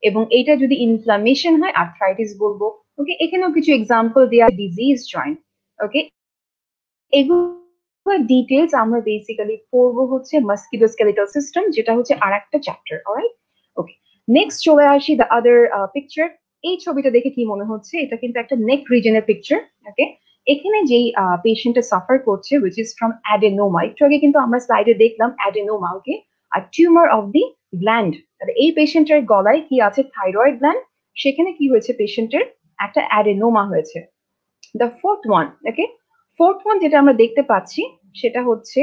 A: এবং এটা যদি ইনফ্লামেশন হয়, আর্থ্রাইটিস বলবো। ওকে, এখানেও কিছু এক্সাম্পল দেওয়া, ডিজিজ জয়েন্ট। ওকে, এগুলো ডিটেলস আমরা বেসিক্যালি পড়বো হচ্ছে মাস্কুলোস্কেলেটাল সিস্টেম, যেটা হচ্ছে আর একটা চ্যাপ্টার। অলরাইট, ওকে, নেক্সট চলে আসি দ্য আদার পিকচার। এই ছবিটা দেখে কি মনে হচ্ছে, এটা কিন্তু একটা নেক রিজনের পিকচার। ওকে, এখানে যেই পেশেন্টটা সাফার করছে, উইচ ইজ ফ্রম অ্যাডেনোমা, একটু আগে কিন্তু আমরা স্লাইডে দেখলাম অ্যাডেনোমা। ওকে, আর টিউমার অফ দি গ্ল্যান্ড, তাহলে এই পেশেন্টের গলায় কি আছে, থাইরয়েড গ্ল্যান্ড, সেখানে কি হয়েছে, পেশেন্টের একটা অ্যাডেনোমা হয়েছে। The fourth one, okay, fourth one যেটা আমরা দেখতে পাচ্ছি, সেটা হচ্ছে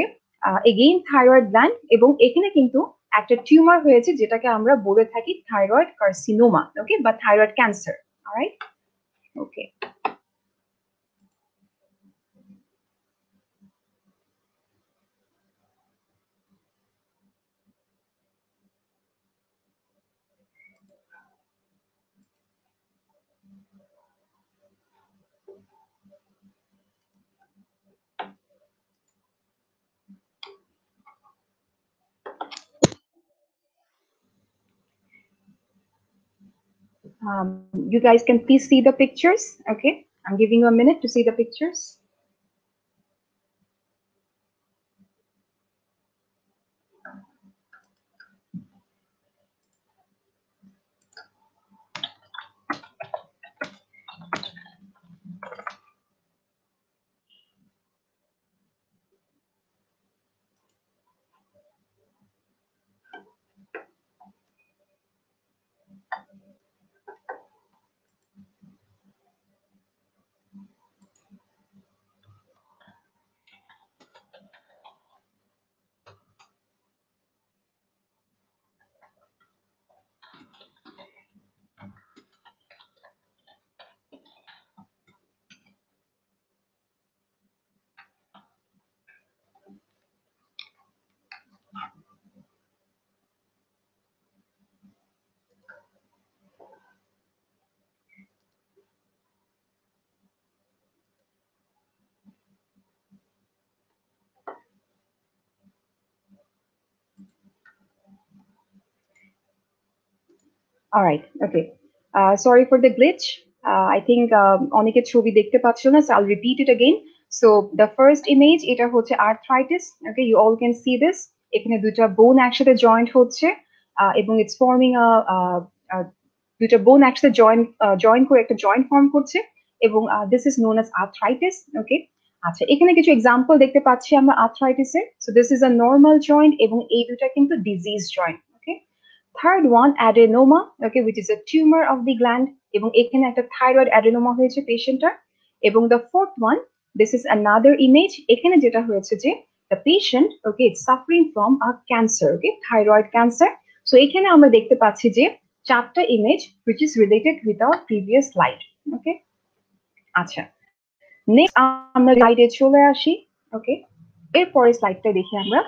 A: এগেইন থাইরয়েড গ্ল্যান্ড, এবং এখানে কিন্তু একটা টিউমার হয়েছে, যেটাকে আমরা বলে থাকি থাইরয়েড কার্সিনোমা, ওকে, বা thyroid cancer. Alright, okay, you guys can please see the pictures. Okay, I'm giving you a minute to see the pictures. All right, okay. Sorry for the glitch. I think অনেকের ছবি দেখতে পাচ্ছিল না, so I'll repeat it again. So the first image, এটা হচ্ছে arthritis. Okay, you all can see this. এখানে দুটো বোন একসাথে জয়েন্ট হচ্ছে, এবং it's forming দুটো বোন একসাথে জয়েন করে একটা জয়েন্ট ফর্ম করছে, এবং this is known as arthritis. Okay, আচ্ছা, এখানে কিছু এক্সাম্পল দেখতে পাচ্ছি আমরা আর্থ্রাইটিসের। So this is a normal joint, এবং এই দুটা কিন্তু disease joint. Okay, third one adenoma, okay, which is a tumor of the gland, এবং এখানে একটা থাইরয়েড অ্যাডেনোমা হয়েছে পেশেন্টটার। এবং the fourth one, this is another image. এখানে যেটা হয়েছে যে the patient, okay, is suffering from a cancer, okay, thyroid cancer. So এখানে আমরা দেখতে পাচ্ছি যে চারটা image which is related with our previous slide, okay. আচ্ছা, নেক্সট আমরা স্লাইডে চলে আসি, ওকে। এরপরে স্লাইডটা দেখি আমরা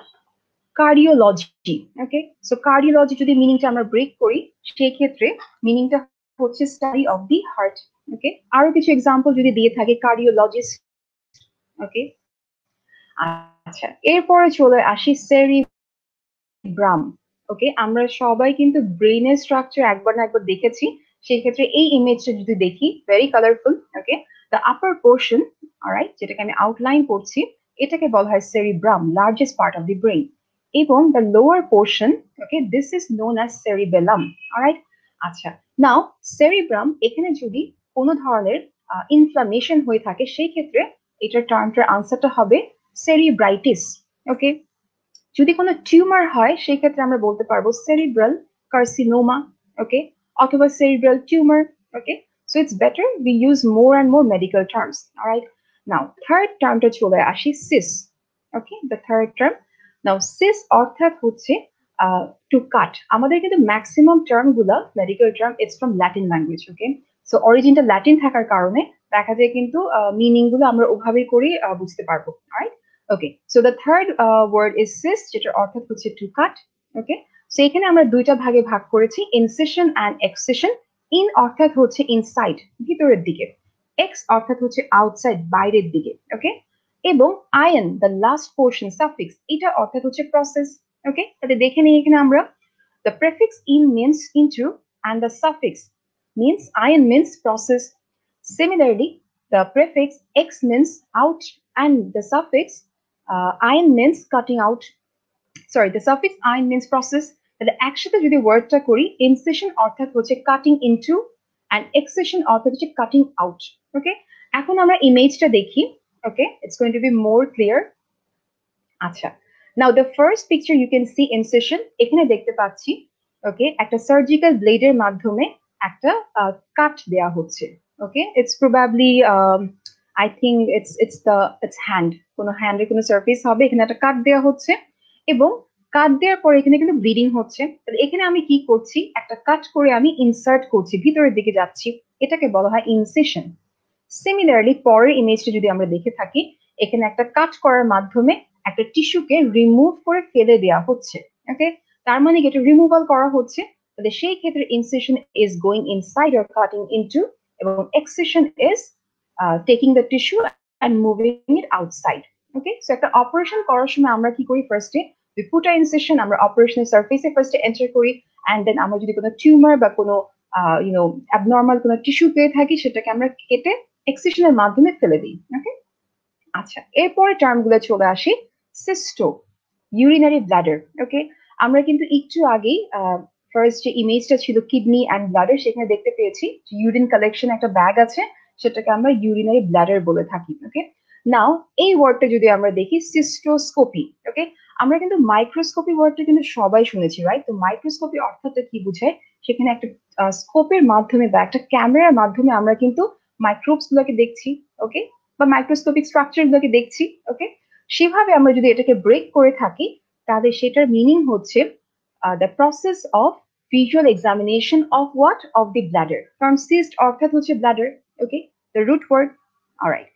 A: কার্ডিওলজি, ওকে। সো কার্ডিওলজি যদি মিনিংটা আমরা ব্রেক করি, সেই ক্ষেত্রে মিনিংটা হচ্ছে স্টাডি অফ দি হার্ট, ওকে। আরো কিছু এক্সাম্পল যদি দিয়ে থাকে কার্ডিওলজিস্ট, ওকে। আচ্ছা, এরপরে চলে আসি সেরিব্রাম, ওকে। আমরা সবাই কিন্তু ব্রেইনের স্ট্রাকচার একবার না একবার দেখেছি, সেই ক্ষেত্রে এই ইমেজটা যদি দেখি, very colourful, okay. The upper portion, alright, যেটাকে আমি আউটলাইন করছি, এটাকে বলা হয় cerebrum, largest part of the brain. এবং the lower portion, okay, this is known as cerebellum, alright. আচ্ছা, নাও সেরিব্রাম এখানে যদি কোনো ধরনের ইনফ্লামেশন হয়ে থাকে, সেই ক্ষেত্রে এটার টার্মটার আনসারটা হবে সেরিব্রাইটিস, ওকে। যদি কোনো টিউমার হয়, সেই ক্ষেত্রে আমরা বলতে পারবো সেরিব্রাল কার্সিনোমা, ওকে, অথবা cerebral tumour, okay. So it's better we use more and more medical terms, alright. Now third টার্মটা চলে আসি cis, okay, the third term. Now cis অর্থাৎ হচ্ছে টু কাট। আমাদের কিন্তু ম্যাক্সিমাম টার্ম গুলা medical term it's from Latin language, okay. So অরিজিনটা Latin থাকার কারণে দেখা যায় কিন্তু মিনিং গুলো আমরা ওভাবেই করে বুঝতে পারবো, right. Okay, so the third word is cyst, যেটার অর্থাৎ হচ্ছে টু কাট, ওকে। সো এখানে আমরা দুইটা ভাগে ভাগ করেছি, ইনসিশন অ্যান্ড এক্সিশন। ইন অর্থাৎ হচ্ছে ইনসাইড, ভিতরের দিকে, এক্স অর্থাৎ হচ্ছে আউটসাইড, বাইরের দিকে, ওকে। এবং ion, the last portion, suffix, এটা অর্থাৎ হচ্ছে প্রসেস, ওকে। তাহলে দেখে নিই এখানে আমরা, the prefix in means into and the suffix means ion means process. Similarly, the prefix x means out and the suffix ion means cutting out. Sorry, the suffix ion means process. তাহলে একসাথে যদি ওয়ার্ডটা করি, incision অর্থাৎ হচ্ছে cutting into and excision অর্থাৎ হচ্ছে cutting out, ওকে। এখন আমরা ইমেজটা দেখি, okay, it's going to be more clear. আচ্ছা, now the first picture you can see incision, এখানে দেখতে পাচ্ছি, ওকে, একটা সার্জিক্যাল ব্লেডের মাধ্যমে একটা কাট দেয়া হচ্ছে, okay. It's probably I think it's hand, কোনো হ্যান্ডের কোনো সার্ফেস হবে, এখানে একটা কাট দেওয়া হচ্ছে এবং কাট দেওয়ার পরে এখানে কিন্তু ব্লিডিং হচ্ছে। তাহলে এখানে আমি কি করছি, একটা কাট করে আমি ইনসার্ট করছি, ভিতরের দিকে যাচ্ছি, এটাকে বলা হয় ইনসিশন। সিমিলারলি পরের ইমেজটা যদি আমরা দেখে থাকি, এখানে একটা কাট করার মাধ্যমে একটা টিস্যুকে রিমুভ করে ফেলে দেওয়া হচ্ছে, ওকে। তার মানে এটা রিমুভাল করা হচ্ছে, তাহলে সেই ক্ষেত্রে incision is going inside or cutting into, এবং excision is taking the tissue and moving it outside, okay. So একটা অপারেশন করার সময় আমরা কি করি, ফার্স্টে উই পুট আ ইনসিশন, আমরা অপারেশনের সার্ফেসে ফার্স্টে এন্টার করি, অ্যান্ড দেন আমরা যদি কোনো টিউমার বা কোনো অ্যাবনর্মাল কোনো টিস্যু পেয়ে থাকি, সেটাকে আমরা কেটে এক্সিশনের মাধ্যমে ফেলে দিই, ওকে। আচ্ছা, এরপরে টার্মগুলো চলে আসি, সিস্টো, ইউরিনারি ব্লাডার, ওকে। আমরা কিন্তু একটু আগেই ফার্স্ট যে ইমেজটা ছিল কিডনি অ্যান্ড ব্লাডার, সেখানে দেখতে পেয়েছি ইউরিন কালেকশন একটা ব্যাগ আছে, সেটাকে আমরা ইউরিনারি ব্লাডার বলে থাকি, ওকে। নাও এই ওয়ার্ডটা যদি আমরা দেখি, সিস্টোস্কোপি, ওকে। আমরা কিন্তু মাইক্রোস্কোপি ওয়ার্ডটা কিন্তু সবাই শুনেছি, রাইট। তো মাইক্রোস্কোপি অর্থাৎটা কি বোঝায়, সেখানে একটা স্কোপের মাধ্যমে বা একটা ক্যামেরার মাধ্যমে আমরা কিন্তু মাইক্রোবস গুলোকে দেখছি, ওকে, বা মাইক্রোস্কোপিক স্ট্রাকচার গুলোকে দেখছি, ওকে। সেভাবে আমরা যদি এটাকে ব্রেক করে থাকি, তাহলে সেটার মিনিং হচ্ছে the process of visual examination of what, of the bladder. কারণ সিস্ট অর্থাৎ হচ্ছে bladder, okay, the root word, alright.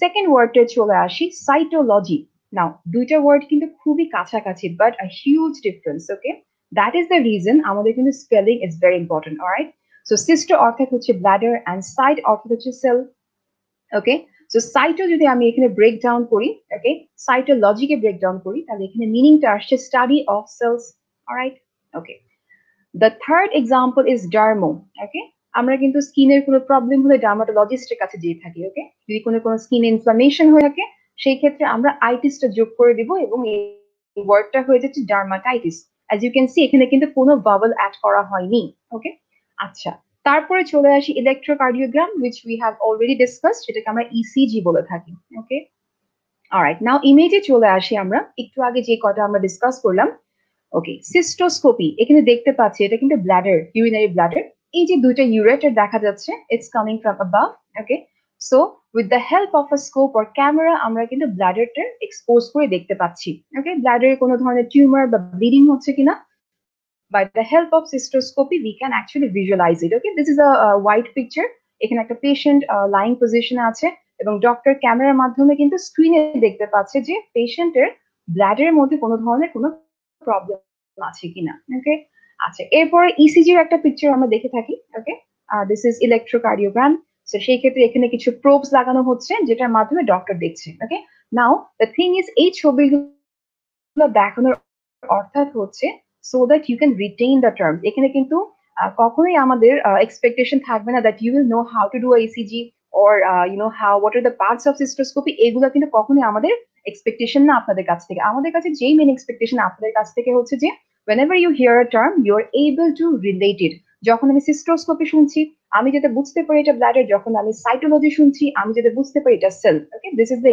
A: Second ওয়ার্ডটা চলে আসি, সাইটোলজি। নাও দুইটা ওয়ার্ড কিন্তু খুবই কাছাকাছি, but a huge difference, okay. That is the reason আমাদের কিন্তু spelling is very important, alright. So cysto অর্থাৎ হচ্ছে ব্লাডার অ্যান্ড সাইট অর্থাৎ হচ্ছে সেল, ওকে। সো সাইটো যদি আমি এখানে ব্রেক ডাউন করি, ওকে, সাইটোলজিকে ব্রেক ডাউন করি, তাহলে এখানে মিনিংটা আসছে study of cells, alright, okay. The third example is dermo, okay. আমরা কিন্তু স্কিনের কোনো প্রবলেম হলে ডার্মাটোলজিস্টের কাছে যেয়ে থাকি, ওকে। যদি কোনো স্কিন ইনফ্লামেশন হয়ে থাকে, সেই ক্ষেত্রে আমরা আইটিসটা যোগ করে দিব এবং এই ওয়ার্ডটা হয়ে যাচ্ছে dermatitis. As you can see, এখানে কিন্তু কোনো বাবল অ্যাড করা হয়নি, ওকে। আচ্ছা, তারপরে চলে আসি electrocardiogram, which we have already discussed, সেটাকে আমরা ইসিজি বলে থাকি, ওকে। অলরাইট, নাও ইমেজে চলে আসি, আমরা একটু আগে যে কটা আমরা ডিসকাস করলাম, ওকে। সিস্টোস্কোপি, এখানে দেখতে পাচ্ছি এটা কিন্তু ব্লাডার, ইউরিনারি ব্লাডার। এই যে দুইটা ইউরেটার দেখা যাচ্ছে, it's coming from above, okay. So with the help of a scope or camera আমরা কিন্তু ব্লাডারটা এক্সপোজ করে দেখতে পাচ্ছি। ওকে, ব্লাডারে কোনো ধরনের টিউমার বা ব্লিডিং হচ্ছে কিনা, by the help of cystoscopy we can actually visualize it. Okay, this is a white picture. এখানে একটা পেশেন্ট লাইং পজিশনে আছে এবং ডক্টর ক্যামেরার মাধ্যমে কিন্তু স্ক্রিনে দেখতে পাচ্ছে যে পেশেন্টের ব্লাডের মধ্যে কোনো ধরনের কোনো প্রবলেম আছে কিনা। ওকে, আচ্ছা, এরপরে ইসিজির একটা পিকচার আমরা দেখে থাকি। ওকে, দিস ইজ ইলেকট্রোকার্ডিওগ্রাম। তো সেই ক্ষেত্রে এখানে কিছু প্রোবস লাগানো হচ্ছে যেটার মাধ্যমে ডক্টর দেখছে। ওকে, নাও দ্য থিং ইজ এই ছবিগুলো দেখানোর অর্থাৎ হচ্ছে so that you can retain the terms. এখানে কিন্তু কখনোই আমাদের expectation থাকবে না that you will know how to do a ECG or you know how what are the parts of cystoscopy, এগুলো কিন্তু কখনোই আমাদের expectation না আপনাদের কাছ থেকে। আমাদের কাছে যেই মেন expectation আপনাদের কাছ থেকে হচ্ছে যে whenever you hear a term you are able to relate it. যখন আমি cystoscopy শুনছি আমি যাতে বুঝতে পারি এটা ব্লাডার, যখন আমি সাইটোলজি শুনছি আমি যাতে বুঝতে পারি এটা cell. Okay, this is the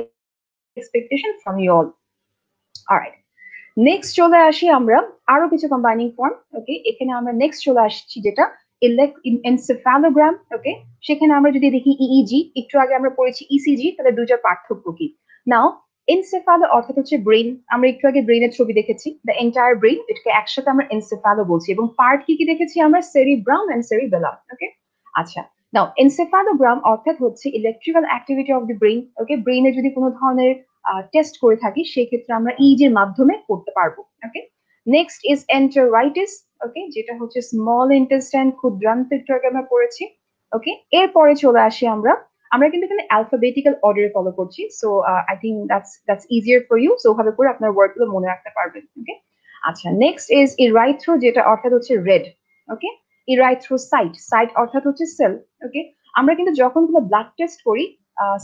A: expectation from you all. Alright, next চলে আসি আমরা আরো কিছু কম্বাইনিং ফর্ম। ওকে, এখানে আমরা নেক্সট চলে আসছি যেটা এনসেফালোগ্রাম। ওকে, সেখানে আমরা যদি দেখি ইইজি, একটু আগে আমরা পড়েছি ইসিজি, তাহলে দুইটার পার্থক্য কি। নাও এনসেফালো অর্থাৎ হচ্ছে ব্রেন, আমরা একটু আগে ব্রেনের ছবি দেখেছি, দ্য এন্টায়ার ব্রেন, এটাকে একসাথে আমরা এনসেফালো বলছি এবং পার্ট কি কি দেখেছি আমরা, সেরিব্রাম এন্ড সেরিবেলাম। ওকে, আচ্ছা, নাও এনসেফালোগ্রাম অর্থাৎ হচ্ছে electrical activity of the brain. Okay, ব্রেনে যদি কোনো ধরনের টেস্ট করে থাকি সেক্ষেত্রে আমরা ইজির মাধ্যমে করতে পারবো। ওকে, নেক্সট ইজ এন্টারাইটিস। ওকে, যেটা হচ্ছে স্মল ইন্টেস্টাইন ক্ষুদ্রান্ত, একটু আগে আমরা পড়েছি। ওকে, এরপরে চলে আসি আমরা আমরা কিন্তু এখানে অ্যালফাবেটিক্যাল অর্ডারে ফলো করছি, so I think that's easier for you, so ওভাবে করে আপনার ওয়ার্ডগুলো মনে রাখতে পারবেন। ওকে, আচ্ছা, নেক্সট ইজ ইরাইথ্রো, যেটা অর্থাৎ হচ্ছে রেড। ওকে, ইরাইথ্রোসাইট, সাইট অর্থাৎ হচ্ছে সেল। ওকে, আমরা কিন্তু যখন কোনো ব্লাড টেস্ট করি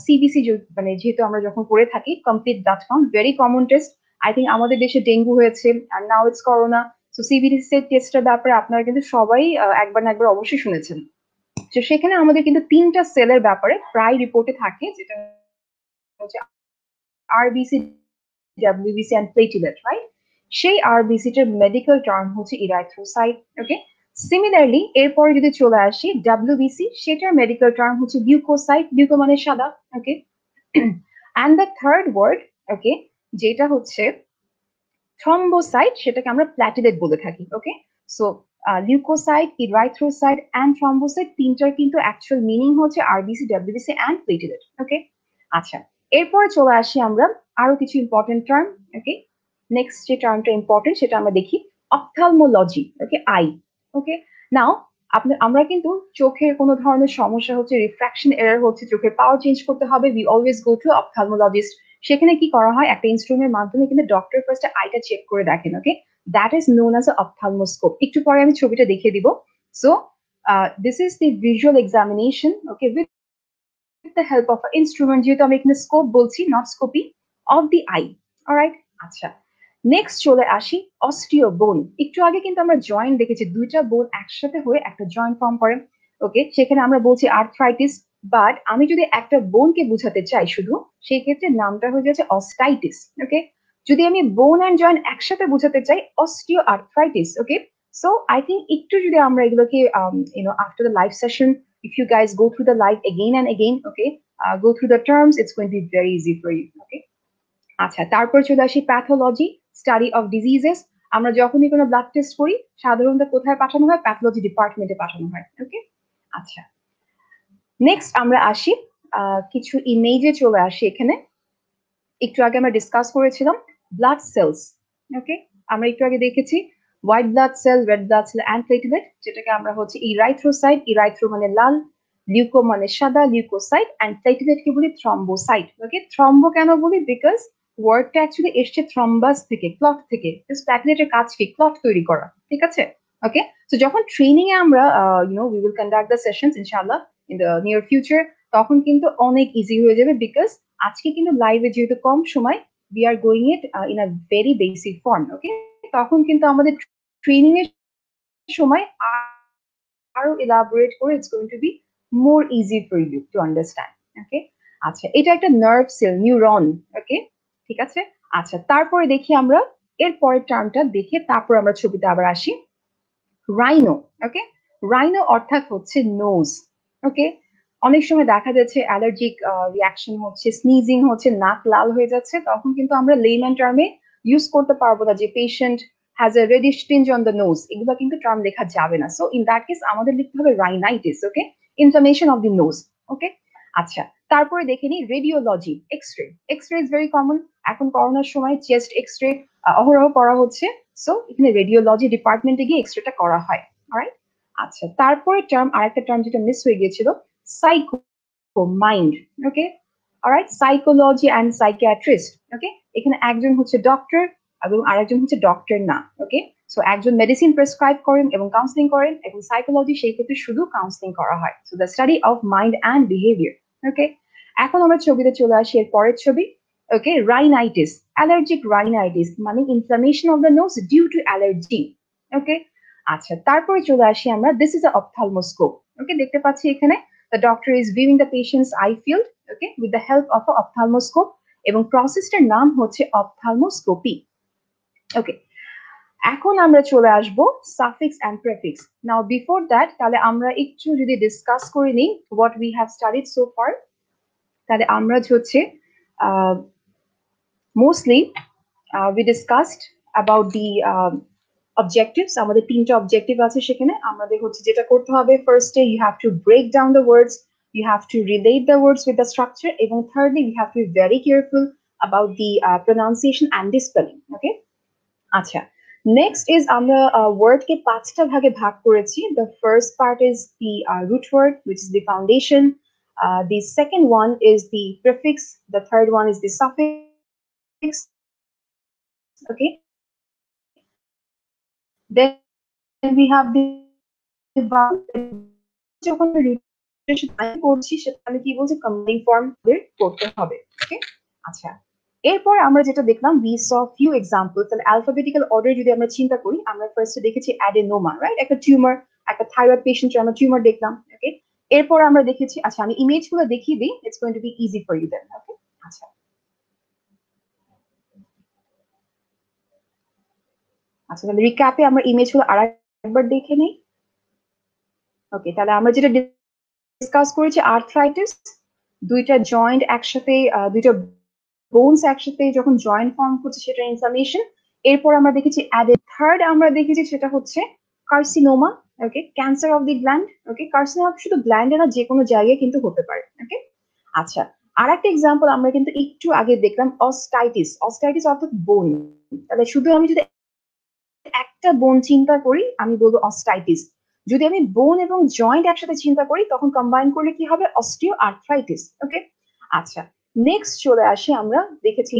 A: সিবিসি, মানে যেহেতু আমরা যখন করে থাকি complete blood count, very common test. I think আমাদের দেশে ডেঙ্গু হয়েছে আর now it's corona, so CBC টেস্টের ব্যাপারে আপনারা কিন্তু সবাই একবার না একবার অবশ্যই শুনেছেন। তো সেখানে আমাদের কিন্তু তিনটা সেলের ব্যাপারে প্রায় রিপোর্টে থাকে, যেটা হচ্ছে RBC, WBC and platelet, right? সেই আরবিসিটার মেডিকেল টার্ম হচ্ছে ইরাইথ্রোসাইট। ওকে, সিমিলারলি এরপরে যদি চলে আসি ডাব্লিউবিসি, সেটার মেডিকেল টার্ম হচ্ছে লিউকোসাইট, লিউকো মানে সাদা। ওকে, অ্যান্ড দ্য থার্ড ওয়ার্ড, ওকে, যেটা হচ্ছে থ্রম্বোসাইট, সেটাকে আমরা প্ল্যাটিলেট বলে থাকি। ওকে, so leucocyte, erythrocyte and thrombocyte, তিনটার কিন্তু অ্যাকচুয়াল মিনিং হচ্ছে আরবিসি, ডাব্লিউবিসি অ্যান্ড প্লেটিলেট। ওকে, আচ্ছা, এরপরে চলে আসি আমরা আরো কিছু ইম্পর্টেন্ট টার্ম। ওকে, নেক্সট যে টার্মটা ইম্পর্টেন্ট সেটা আমরা দেখি অপথ্যালমোলজি। ওকে, আই। ওকে, নাও আমরা কিন্তু চোখের কোনো ধরনের সমস্যা হচ্ছে, রিফ্র্যাকশন এরর হচ্ছে, চোখের পাওয়ার চেঞ্জ করতে হবে, we always go to ophthalmologist. সেখানে কি করা হয়, একটা ইনস্ট্রুমেন্টের মাধ্যমে কিন্তু ডক্টর ফার্স্টে আইটা চেক করে দেখেন। ওকে, দ্যাট ইজ নোন অ্যাজ অপথ্যালমোস্কোপ। একটু পরে আমি ছবিটা দেখিয়ে দিব। So this is the visual examination. Okay, with the help of an instrument, যেহেতু আমি এখানে স্কোপ বলছি, not scopy, of the eye. Alright, আচ্ছা, নেক্সট চলে আসি অস্টিও বোন। একটু আগে কিন্তু আমরা জয়েন্ট দেখেছি, দুইটা বোন একসাথে হয়ে একটা জয়েন্ট ফর্ম করে। ওকে, সেখানে আমরা বলছি আর্থ্রাইটিস, বাট আমি যদি একটা বোনকে বুঝাতে চাই শুধু, সেই ক্ষেত্রে নামটা হয়ে যাচ্ছে অস্টাইটিস। ওকে, যদি আমি বোন অ্যান্ড জয়েন্ট একসাথে বুঝাতে চাই, osteo arthritis. Okay, so I think একটু যদি আমরা এগুলোকে after the live session, if you guys go through the live again and again, okay, go through the terms, it's going to be very easy for you. Okay, আচ্ছা, তারপর চলে আসি pathology, study of diseases. আমরা যখনই কোনো blood test করি সাধারণত কোথায় পাঠানো হয়, প্যাথোলজি ডিপার্টমেন্টে পাঠানো হয়। ওকে, আচ্ছা, নেক্সট আমরা আসি কিছু ইমেজে চলে আসি। এখানে একটু আগে আমরা ডিসকাস করেছিলাম ব্লাড সেলস। ওকে, আমরা একটু আগে দেখেছি white blood sell, red blood cell and platelet, যেটাকে আমরা হচ্ছে ইরাইথ্রোসাইট, ইরাইথ্রো মানে লাল, লিউকো মানে সাদা, লিউকোসাইট অ্যান্ড প্লেটলেট কে বলি থ্রম্বোসাইট। ওকে, থ্রম্বো কেন বলি, বিকজ ওয়ার্ডটা অ্যাকচুয়ালি এসছে থ্রম্বাস থেকে, ক্লট থেকে। প্লেটলেটের কাজ কি, ক্লট তৈরি করা। ঠিক আছে, ওকে, তো যখন ট্রেনিং এ আমরা we will conduct the sessions ইনশাআল্লাহ ইন দ্য নিয়ার ফিউচার, তখন কিন্তু অনেক ইজি হয়ে যাবে, বিকজ আজকে কিন্তু লাইভে যেহেতু কম সময়, we are going it in a very basic form. Okay, তখন কিন্তু আমাদের ট্রেনিং এর সময় আরো elaborate করে it's going to be more easy for you to understand. Okay, আচ্ছা, এটা একটা নার্ভ সেল, নিউরন। ওকে, ঠিক আছে, আচ্ছা, তারপরে দেখি আমরা এর পরের টার্মটা দেখে তারপর আমরা ছবিতে আবার আসি। রাইনো। ওকে, রাইনো অর্থাৎ হচ্ছে নোজ। ওকে, অনেক সময় দেখা যাচ্ছে অ্যালার্জিক রিয়াকশন হচ্ছে, স্নিজিং হচ্ছে, নাক লাল হয়ে যাচ্ছে, তখন কিন্তু আমরা লেম্যান টার্মে ইউজ করতে পারবো না যে patient has a reddish tinge on the nose, এগুলো কিন্তু টার্ম লেখা যাবে না। সো ইন দ্যাট কেস আমাদের লিখতে হবে rhinitis, okay, inflammation of the nose, okay. আচ্ছা, তারপরে দেখে নিই radiology, x-ray. X-ray is very common, এখন করোনার সময় চেস্ট এক্সরে অহরহ করা হচ্ছে, সো এখানে রেডিওলজি ডিপার্টমেন্টে গিয়ে এক্সরেটা করা হয়, অলরাইট। আচ্ছা, তারপরে টার্ম, আরেকটা টার্ম যেটা মিস হয়ে গিয়েছিল, psycho, mind, okay, alright, psychology and psychiatrist, okay. এখানে একজন হচ্ছে ডক্টর এবং আরেকজন হচ্ছে ডক্টর না, ওকে। সো একজন মেডিসিন প্রেসক্রাইব করেন এবং কাউন্সিলিং করেন, এবং সাইকোলজি সেই ক্ষেত্রে শুধু কাউন্সিলিং করা হয়, so the study of mind and behaviour, okay. এখন আমরা ছবিতে চলে আসি, এর পরের ছবি, ওকে। রাইনাইটিস, অ্যালার্জিক রাইনাইটিস মানে inflammation of the nose due to allergy, okay. আচ্ছা, তারপরে চলে আসি আমরা, দিস ইজ আ অপথ্যালমোস্কোপ, ওকে। দেখতে পাচ্ছি এখানে the doctor is viewing the patient's eye field, okay, with the help of a ophthalmoscope, এবং প্রসেসটার নাম হচ্ছে অপথ্যালমোস্কোপি, ওকে। এখন আমরা চলে আসব suffix and prefix. Now before that, তাহলে আমরা একটু যদি ডিসকাস করে নিই what we have studied so far, তাহলে আমরা হচ্ছে mostly we discussed about the objectives, আমাদের তিনটা অবজেক্টিভ আছে সেখানে। আমাদের হচ্ছে যেটা করতে হবে, ফার্স্টে you have to break down the words, you have to relate the words with the structure, এবং thirdly we have to be very careful about the pronunciation and the spelling, okay? আচ্ছা, next is আমরা word কে পাঁচটা ভাগে ভাগ করেছি। The first part is the root word, which is the foundation. The second one is the prefix, the third one is the suffix, okay. Then we have the vowel, যখন করছি সেটা আমি কি বলছি, কম্বাইন্ড ফর্ম বের করতে হবে, ওকে। আচ্ছা, এরপর আমরা যেটা দেখলাম, we saw few examples, তাহলে অ্যালফাবেটিক্যাল অর্ডার যদি আমরা চিন্তা করি, আমরা ফার্স্টে দেখেছি অ্যাডেনোমা, রাইট, একটা টিউমার, একটা থাইরয়েড পেশেন্টের আমরা টিউমার দেখলাম, ওকে। এরপর আমরা দেখেছি, আচ্ছা আমি ইমেজগুলো দেখিয়ে দিই, it's going to be easy for you then, okay. আচ্ছা, আচ্ছা, তাহলে রিক্যাপে আমরা ইমেজগুলো আরেকবার দেখে নিই, ওকে। তাহলে আমরা যেটা ডিসকাস করেছি, আর্থ্রাইটিস, দুইটা জয়েন্ট একসাথে, দুইটা বোনস একসাথে যখন জয়েন্ট ফর্ম করছে সেটা ইনফ্লামেশন। এরপর আমরা দেখেছি থার্ড আমরা দেখেছি সেটা হচ্ছে carcinoma, okay, cancer of the gland, okay. Carcinoma শুধু গ্ল্যান্ডে না, যে কোনো জায়গায় কিন্তু হতে পারে, ওকে। আচ্ছা, আর একটা এক্সাম্পল আমরা কিন্তু একটু আগে দেখলাম, অস্টাইটিস। অস্টাইটিস অর্থাৎ বোন, তাহলে শুধু আমি যদি একটা বোন চিন্তা করি আমি বলবো অস্টাইটিস, যদি আমি বোন এবং জয়েন্ট একসাথে চিন্তা করি তখন কম্বাইন করলে কি হবে, অস্টিও আর্থ্রাইটিস, ওকে। আচ্ছা, নেক্সট চলে আসি, আমরা দেখেছি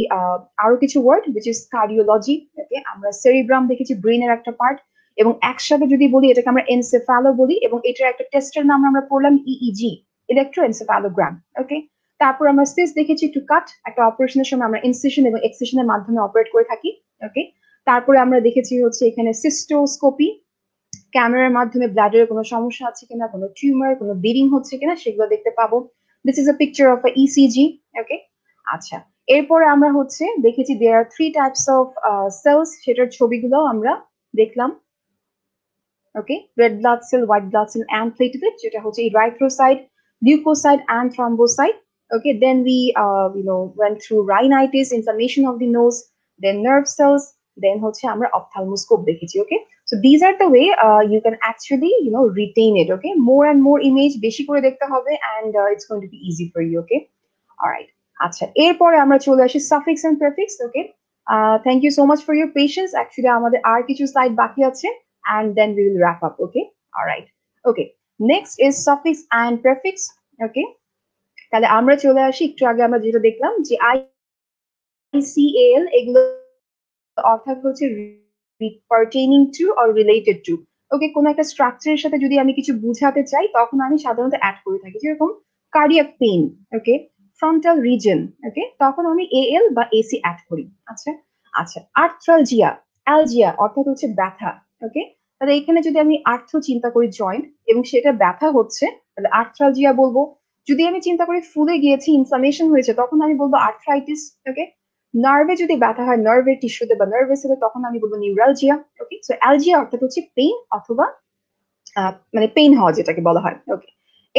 A: আরো কিছু ওয়ার্ড, which is কার্ডিওলজি, ওকে। আমরা সেরিব্রাম দেখেছি, ব্রেনের একটা পার্ট, এবং একসাথে যদি বলি এটাকে আমরা এনসেফালো বলি, এবং এটার একটা টেস্টের নাম আমরা পড়লাম ইইজি, ইলেকট্রোএনসেফালোগ্রাম, ওকে। তারপর আমরা সিস দেখেছি, টু কাট, একটা অপারেশনের সময় আমরা ইনসিশন এবং এক্সিশনের মাধ্যমে অপারেট করে থাকি, ওকে। তারপরে আমরা দেখেছি হচ্ছে এখানে সিস্টোস্কোপি, ক্যামেরার মাধ্যমে ব্লাডারের কোনো সমস্যা আছে কিনা, কোনো টিউমার, কোনো ব্লিডিং হচ্ছে কিনা সেগুলো দেখতে পাবো। This is a picture of ECG, okay. আচ্ছা, এরপরে আমরা হচ্ছে দেখেছি there are three types of cells, সেটার ছবিগুলো আমরা দেখলাম, okay. Red blood cell, white blood cell and platelet, যেটা হচ্ছে erythrocyte, leukocyte and thrombocyte, okay. Then we went through rhinitis, inflammation of the nose, then nerve cells, then হচ্ছে আমরা ophthalmoscope দেখেছি, okay. So these are the way you can actually retain it, okay. More and more image বেশি করে দেখতে হবে, and it's going to be easy for you, okay. Alright, আচ্ছা, এরপরে আমরা চলে আসি suffix and prefix, okay. Thank you so much for your patience, actually আমাদের আর কিছু স্লাইড বাকি আছে, and then we will wrap up, okay. Alright, okay. Next is suffix and prefix, okay. তাহলে আমরা চলে আসি, একটু আগে আমরা যেটা দেখলাম যে ICAL, এগুলো অর্থাৎ হচ্ছে পারটেইনিং টু অর রিলেটেড টু, ওকে। কোন একটা স্ট্রাকচারের সাথে যদি আমি কিছু বুঝাতে চাই তখন আমি সাধারণত অ্যাড করে থাকি, যেরকম কার্ডিয়াক পেইন, ওকে, ফ্রন্টাল রিজন, ওকে, তখন আমি AL বা AC অ্যাড করি, আচ্ছা। আচ্ছা, আর্থ্রালজিয়া, অ্যালজিয়া অর্থাৎ হচ্ছে ব্যথা, ওকে। তাহলে এখানে যদি আমি আর্থ চিন্তা করি জয়েন্ট এবং সেটা ব্যথা হচ্ছে, তাহলে আর্থ্রালজিয়া বলবো। যদি আমি চিন্তা করি ফুলে গিয়েছি, ইনফ্লামেশন হয়েছে, তখন আমি বলবো আর্থ্রাইটিস, ওকে। নার্ভে যদি ব্যথা হয়, নার্ভের টিস্যুতে বা নার্ভেসে, তখন আমি বলবো নিউরালজিয়া, ওকে। সো অ্যালজিয়া অর্থাৎ হচ্ছে পেইন অথবা মানে পেইন হওয়া, যেটাকে বলা হয়, ওকে।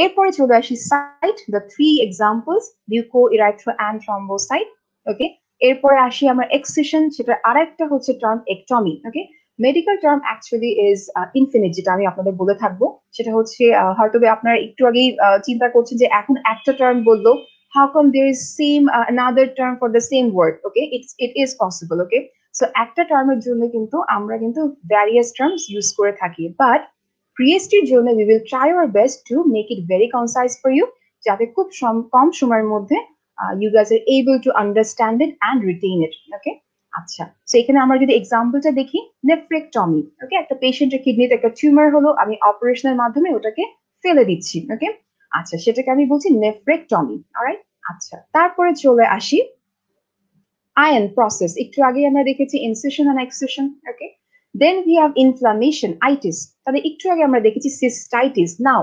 A: এরপরে চলে আসি cyte, the three examples, leuko, erythro and thrombocyte. Okay, এরপরে আসি আমরা এক্সিশন, সেটা আরেকটা হচ্ছে term ectomy. Okay, medical term actually is infinite, যেটা আমি আপনাদের বলে থাকবো। সেটা হচ্ছে হয়তো আপনারা একটু আগেই চিন্তা করছেন যে এখন একটা টার্ম বললো, how come there is same another term for the same word? Okay, it is possible. Okay, so একটা টার্মের জন্য কিন্তু আমরা কিন্তু various terms use করে থাকি, but PhDর জন্য we will try our best to make it very concise for you, যাতে খুব কম সময়ের মধ্যে you guys are able to understand it and retain it. Okay, আচ্ছা, তো এখানে আমরা যদি এক্সাম্পলটা দেখি, নেফ্রেক্টমি। ওকে, একটা পেশেন্টের কিডনিতে একটা টিউমার হলো, আমি অপারেশনের মাধ্যমে ওটাকে ফেলে দিচ্ছি। ওকে, আচ্ছা, সেটাকে আমি বলছি নেফ্রেক্টমি। অলরাইট, আচ্ছা, তারপরে চলে আসি আয়ন প্রসেস। একটু আগে আমরা দেখেছি incision and excision. Okay, then we have inflammation, itis. তাহলে একটু আগে আমরা দেখেছি সিস্টাইটিস। নাও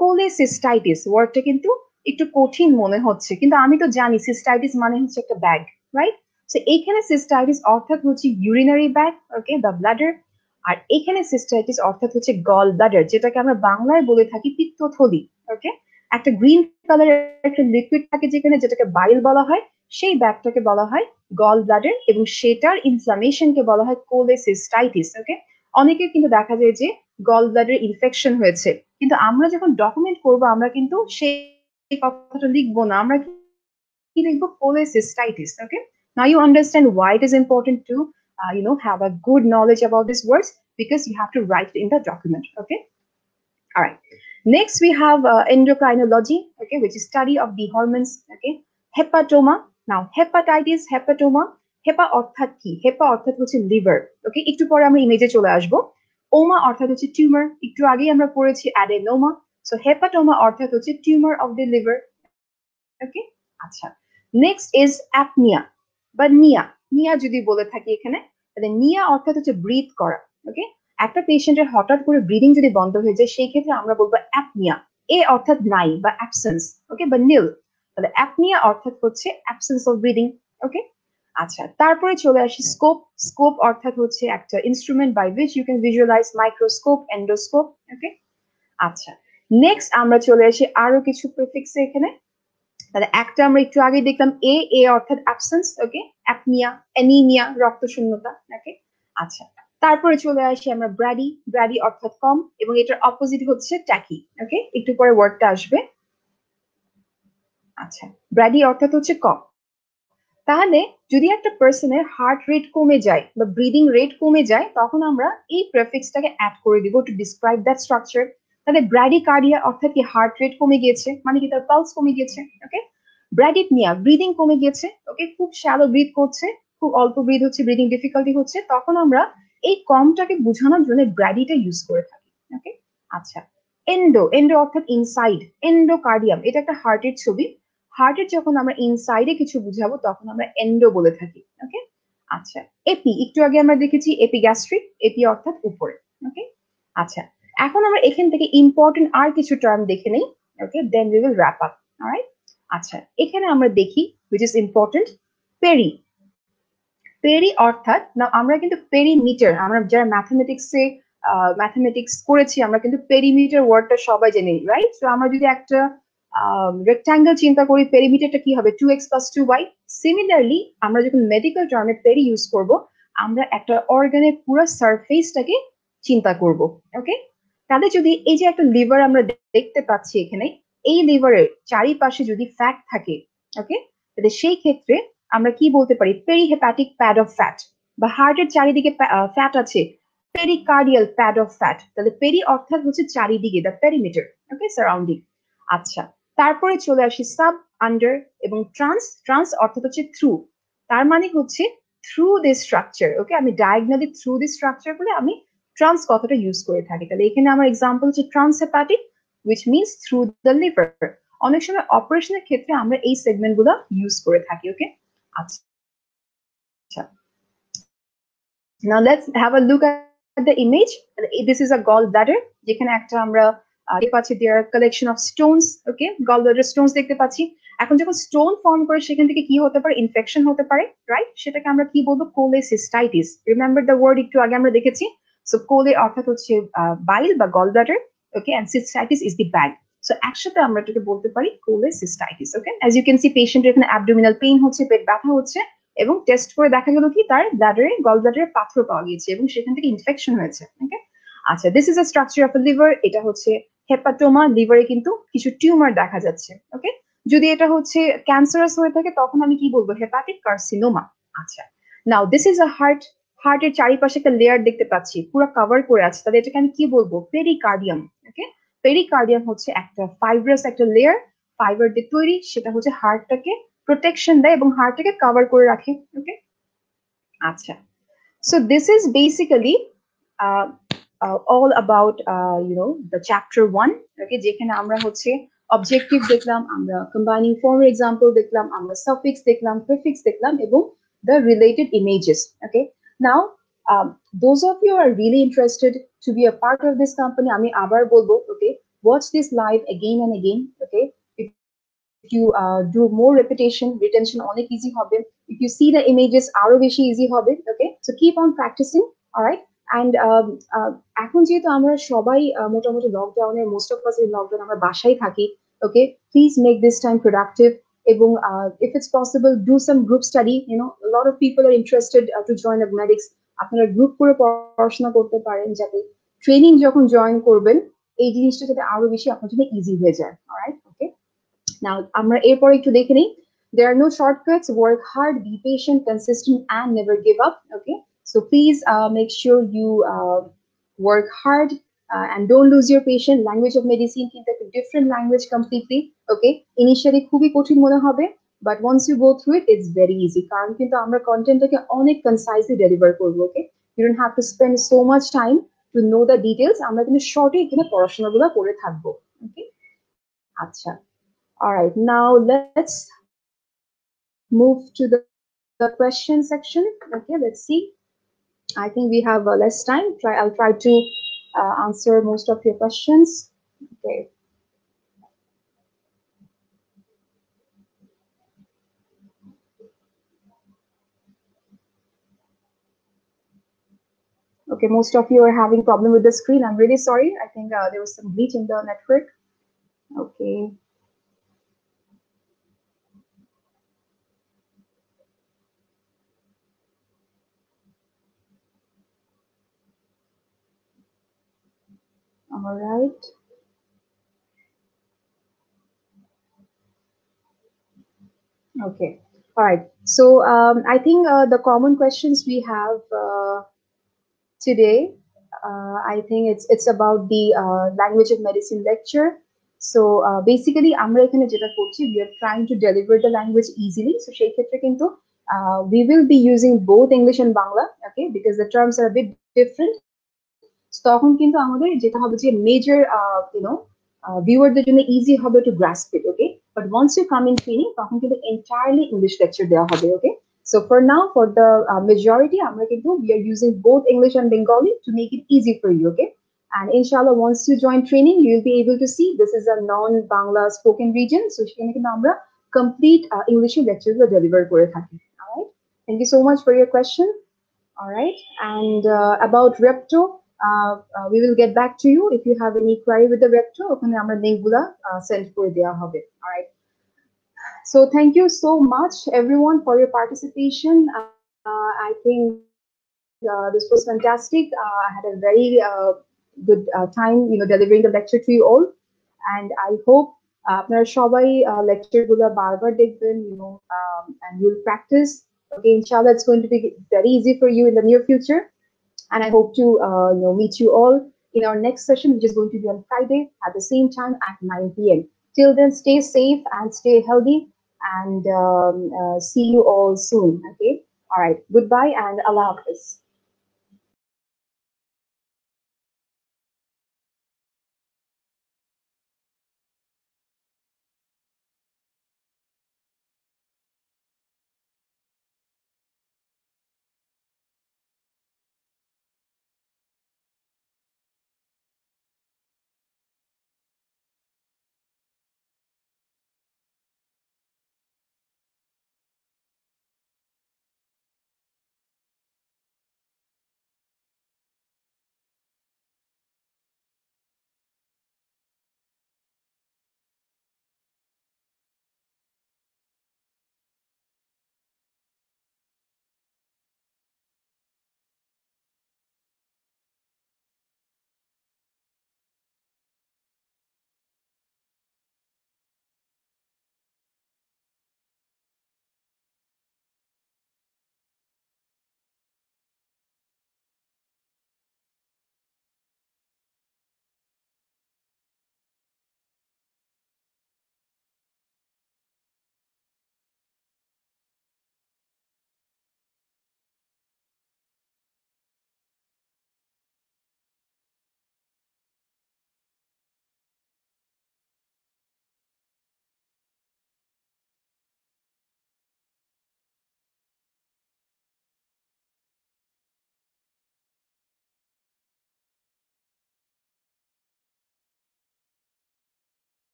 A: কোলেসিস্টাইটিস ওয়ার্ডটা কিন্তু একটু কঠিন মনে হচ্ছে, কিন্তু আমি তো জানি সিস্টাইটিস মানে হচ্ছে একটা ব্যাগ, রাইট? সো এইখানে সিস্টাইটিস অর্থাৎ হচ্ছে urinary bag, okay, the bladder. আর এখানে সিস্টাইটিস অর্থাৎ হচ্ছে গল ব্লাডার, যেটাকে আমরা বাংলায় বলে থাকি পিত্তথলি। ওকে, একটা গ্রিন কালারের একটা লিকুইড থাকে যেখানে, যেটাকে বাইল বলা হয়, সেই ব্যাগটাকে বলা হয় গল ব্লাডার, এবং সেটার ইনফ্লামেশনকে বলা হয় কোলেসিস্টাইটিস। ওকে, অনেকের কিন্তু দেখা যায় যে গল ব্লাডার ইনফেকশন হয়েছে, কিন্তু আমরা যখন ডকুমেন্ট করব আমরা কিন্তু সেই কথাটা লিখবো না, আমরা কি লিখবো? Cholecystitis. Okay, now you understand why it is important to have a good knowledge about these words, because you have to write it in the document. Okay, all right, next we have endocrinology, okay, which is study of the hormones. Okay, hepatoma. Now hepatitis, hepatoma, হেপা অর্থাৎ কি? হেপা অর্থাৎ হচ্ছে liver. ওকে, একটু পরে আমরা ইমেজে চলে আসবো। ওমা অর্থাৎ হচ্ছে টিউমার, একটু আগেই আমরা পড়েছি অ্যাডেনোমা। সো হেপাটোমা অর্থাৎ হচ্ছে টিউমার অফ দ্য লিভার। ওকে, আচ্ছা, নেক্সট ইজ অ্যাপনিয়া বা নিয়া। নিয়া যদি বলে থাকি এখানে, তাহলে নিয়া অর্থাৎ হচ্ছে ব্রিথ করা। ওকে, একটা পেশেন্টের হঠাৎ করে ব্রিদিং যদি বন্ধ হয়ে যায়, সেই ক্ষেত্রে আমরা বলবো অ্যাপনিয়া। এ অর্থাৎ নাই বা অ্যাবসেন্স, ওকে, বা নীল। তাহলে অ্যাপনিয়া অর্থাৎ হচ্ছে অ্যাবসেন্স অফ ব্রিদিং। ওকে, আচ্ছা, তারপরে চলে আসি স্কোপ। স্কোপ অর্থাৎ হচ্ছে একটা instrument by which you can visualise microscope, endoscope. Okay, আচ্ছা, নেক্সট আমরা চলে আসি আরো কিছু প্রিফিক্সে এখানে। তাহলে একটা আমরা একটু আগে দেখলাম এ, এ অর্থাৎ অ্যাবসেন্স। ওকে, অ্যাপনিয়া, অ্যানিমিয়া, রক্ত শূন্যতা। ওকে, আচ্ছা, তারপরে চলে আসি আমরা ব্র্যাডি। ব্র্যাডি অর্থাৎ কম, এবং এটার অপোজিট হচ্ছে ট্যাকি। ওকে, একটু পরে ওয়ার্ডটা আসবে। আচ্ছা, ব্র্যাডি অর্থাৎ হচ্ছে কম। তাহলে যদি একটা পার্সনের হার্ট রেট কমে যায় বা ব্রিদিং রেট কমে যায়, তখন আমরা এই প্রেফিক্সটাকে অ্যাড করে দিব টু ডিসক্রাইব দ্যাট স্ট্রাকচার। তাহলে ব্র্যাডিকার্ডিয়া অর্থাৎ কি হার্ট রেট কমে গিয়েছে, মানে কি তার পালস কমে গিয়েছে। ওকে, ব্র্যাডিপনিয়া ব্রিদিং কমে গিয়েছে। ওকে, খুব শ্যালো ব্রিথ করছে, খুব অল্প ব্রিথ হচ্ছে, ব্রিদিং ডিফিকাল্টি হচ্ছে, তখন আমরা এই কমটাকে বোঝানোর জন্য ব্র্যাডিটা ইউজ করে থাকি। ওকে, আচ্ছা, এন্ডো। এন্ডো অর্থাৎ ইনসাইড, এন্ডোকার্ডিয়াম, এটা একটা হার্টের ছবি। হার্টের যখন আমরা ইনসাইডে কিছু বুঝাবো তখন আমরা এন্ডো বলে থাকি। ওকে, আচ্ছা, এপি, একটু আগে আমরা দেখেছি এপিগ্যাস্ট্রিক, এপি অর্থাৎ উপরে। ওকে, আচ্ছা, এখন আমরা এখান থেকে ইম্পর্টেন্ট আর কিছু টার্ম দেখে নেই। Okay, then we will wrap up. Alright, আচ্ছা, এখানে আমরা দেখি which is important, peri. Peri অর্থাৎ, না আমরা কিন্তু পেরিমিটার, আমরা যারা ম্যাথমেটিক্স করেছি, আমরা কিন্তু পেরিমিটার ওয়ার্ডটা সবাই জানি, রাইট? তো আমরা যদি একটা রেক্টাঙ্গেল চিন্তা করি, পেরিমিটারটা কি হবে? 2x + 2y। সিমিলারলি আমরা যখন মেডিকেল টার্মে পেরি ইউজ করব, আমরা একটা অর্গানের পুরো সারফেসটাকে চিন্তা করব। ওকে, তাহলে যদি এই যে একটা লিভার আমরা দেখতে পাচ্ছি এখানে, এই লিভারের চারিপাশে যদি ফ্যাট থাকে, ওকে, তাহলে সেই ক্ষেত্রে আমরা কি বলতে পারি? পেরিহেপাটিক প্যাড অফ ফ্যাট। বা হার্টের চারিদিকে ফ্যাট আছে, পেরিকার্ডিয়াল প্যাড অফ ফ্যাট। তাহলে পেরি অর্থাৎ হচ্ছে চারিদিকে, দ্য পেরিমিটার। Okay, surrounding. আচ্ছা, তারপরে চলে আসি সাব, আন্ডার এবং ট্রান্স। ট্রান্স অর্থাৎ হচ্ছে থ্রু, তার মানে হচ্ছে থ্রু দিস স্ট্রাকচার। ওকে, আমি ডায়াগনালি থ্রু দিস স্ট্রাকচার বলে আমি ট্রান্স কথাটা ইউজ করে থাকি। তাহলে এখানে আমার এক্সাম্পল হচ্ছে ট্রান্সহেপাটিক, which means through the liver. অনেক সময় অপারেশনের ক্ষেত্রে আমরা এই সেগমেন্ট গুলো ইউজ করে থাকি। ওকে, আচ্ছা, now let's have a look at the image. This is a gallbladder, যেখানে একটা আমরা দেখতে পাচ্ছি there are collection of stones. Okay, gallbladder stones দেখতে পাচ্ছি। এখন যখন স্টোন ফর্ম করে, সেখান থেকে কি হতে পারে? ইনফেকশন হতে পারে, রাইট? সেটাকে আমরা কি বলবো? কোলেসিস্টাইটিস। রিমেম্বার দ্য ওয়ার্ড, একটু আগে আমরা দেখেছি। সো কোলে অর্থাৎ হচ্ছে বাইল বা gallbladder. Okay, and cystitis is the bag. So একসাথে আমরা এটাকে বলতে পারি cholecystitis. Okay, as you can see পেশেন্টের এখানে অ্যাবডোমিনাল পেইন হচ্ছে, পেট ব্যথা হচ্ছে, এবং টেস্ট করে দেখা গেল কি তার ব্লাডারে গল ব্লাডারে পাথর পাওয়া গিয়েছে এবং সেখান থেকে ইনফেকশন হয়েছে। ওকে, আচ্ছা, this is a structure of liver. এটা হচ্ছে হেপাটোমা, লিভারে কিন্তু কিছু টিউমার দেখা যাচ্ছে। ওকে, যদি এটা হচ্ছে ক্যান্সারাস হয়ে থাকে তখন আমি কি বলবো, হেপাটিক কার্সিনোমা। আচ্ছা, নাও দিস ইজ আ হার্ট। হার্টের চারিপাশে একটা লেয়ার দেখতে পাচ্ছি, পুরো কভার করে আছে, তাহলে এটাকে আমি কি বলবো, পেরিকার্ডিয়াম। ওকে, পেরিকার্ডিয়াম হচ্ছে একটা ফাইব্রাস একটা লেয়ার, ফাইবার দিয়ে তৈরি, সেটা হচ্ছে হার্টটাকে প্রোটেকশন দেয় এবং হার্টটাকে কভার করে রাখে। ওকে, আচ্ছা, so this is basically uh, all about the chapter 1. Okay, যেখানে আমরা হচ্ছে অবজেক্টিভ দেখলাম, আমরা কম্বাইনিং ফর্ম এক্সাম্পল দেখলাম, আমরা সাফিক্স দেখলাম, প্রিফিক্স দেখলাম, এবং the related images. Okay, now those of you are really interested to be a part of this company, আমি আবার বলবো, okay, watch this live again and again. Okay, if you do more repetition, retention অনেক easy হবে. If you see the images আরো বেশি easy হবে. Okay, so keep on practicing. All right, and এখন যেহেতু আমরা সবাই মোটামুটি লকডাউনে, most of us in lockdown, আমরা বাসায় থাকি। Okay, please make this time productive, এবং if it's possible, do some group study. A lot of people are interested to join Agnetics. আপনারা গ্রুপ করে পড়াশোনা করতে পারেন, যাতে ট্রেনিং যখন জয়েন করবেন এই জিনিসটা যাতে আরো বেশি আপনার জন্য ইজি হয়ে যায়। অলরাইট, ওকে, নাও আমরা এরপর একটু দেখে নিই। There are no shortcuts. Work hard, be patient, consistent, and never give up. Okay, so please make sure you work hard and don't lose your patience. Language of medicine কিন্তু একটা different language completely. Okay, initially খুবই কঠিন মনে হবে, but once you go through it, it's very easy. কারণ কিন্তু আমরা কন্টেন্টটাকে অনেক concisely deliver করবো। Okay, you don't have to spend so much time to know the details. আমরা কিন্তু শর্টে এখানে পড়াশোনাগুলো করে থাকবো। Okay, আচ্ছা, all right, now let's move to the question section. Okay, let's see. I think we have less time. I'll try to answer most of your questions. Okay. Okay, most of you are having problem with the screen. I'm really sorry. I think there was some glitch in the network. Okay. All right. Okay. All right. So I think the common questions we have today, I think it's about the language of medicine lecture. So basically আমরা এখানে যেটা করছি, we are trying to deliver the language easily. So সেই ক্ষেত্রে কিন্তু we will be using both English and Bangla, okay, because the terms are a bit different. তখন কিন্তু আমাদের যেটা হবে যে মেজর ভিউয়ারদের জন্য ইজি হবে to grasp it. Okay, but once you come in training তখন কিন্তু এন্টায়ারলি ইংলিশ লেকচার দেওয়া হবে। ওকে, so for now, for the majority, আমরা কিন্তু we are using both English and Bengali to make it easy for you. Okay, and inshallah once you join training you will be able to see this is a non-Bangla spoken region, so সেখানে কিন্তু আমরা complete English lectures deliver করে থাকি। All right, thank you so much for your question. All right, and about Repto, we will get back to you if you have any query with the Repto. ওখানে আমরা লিংকগুলা send করে দেওয়া হবে। All right, so thank you so much everyone for your participation. I think this was fantastic. I had a very good time, delivering the lecture to you all, and I hope আপনারা সবাই lecture-গুলো বারবার দেখবেন, and you'll practice. Okay, inshallah, it's going to be very easy for you in the near future. And I hope to meet you all in our next session, which is going to be on Friday at the same time at 9 p.m. Till then, stay safe and stay healthy, and see you all soon. Okay, all right, goodbye and Allah Hafiz.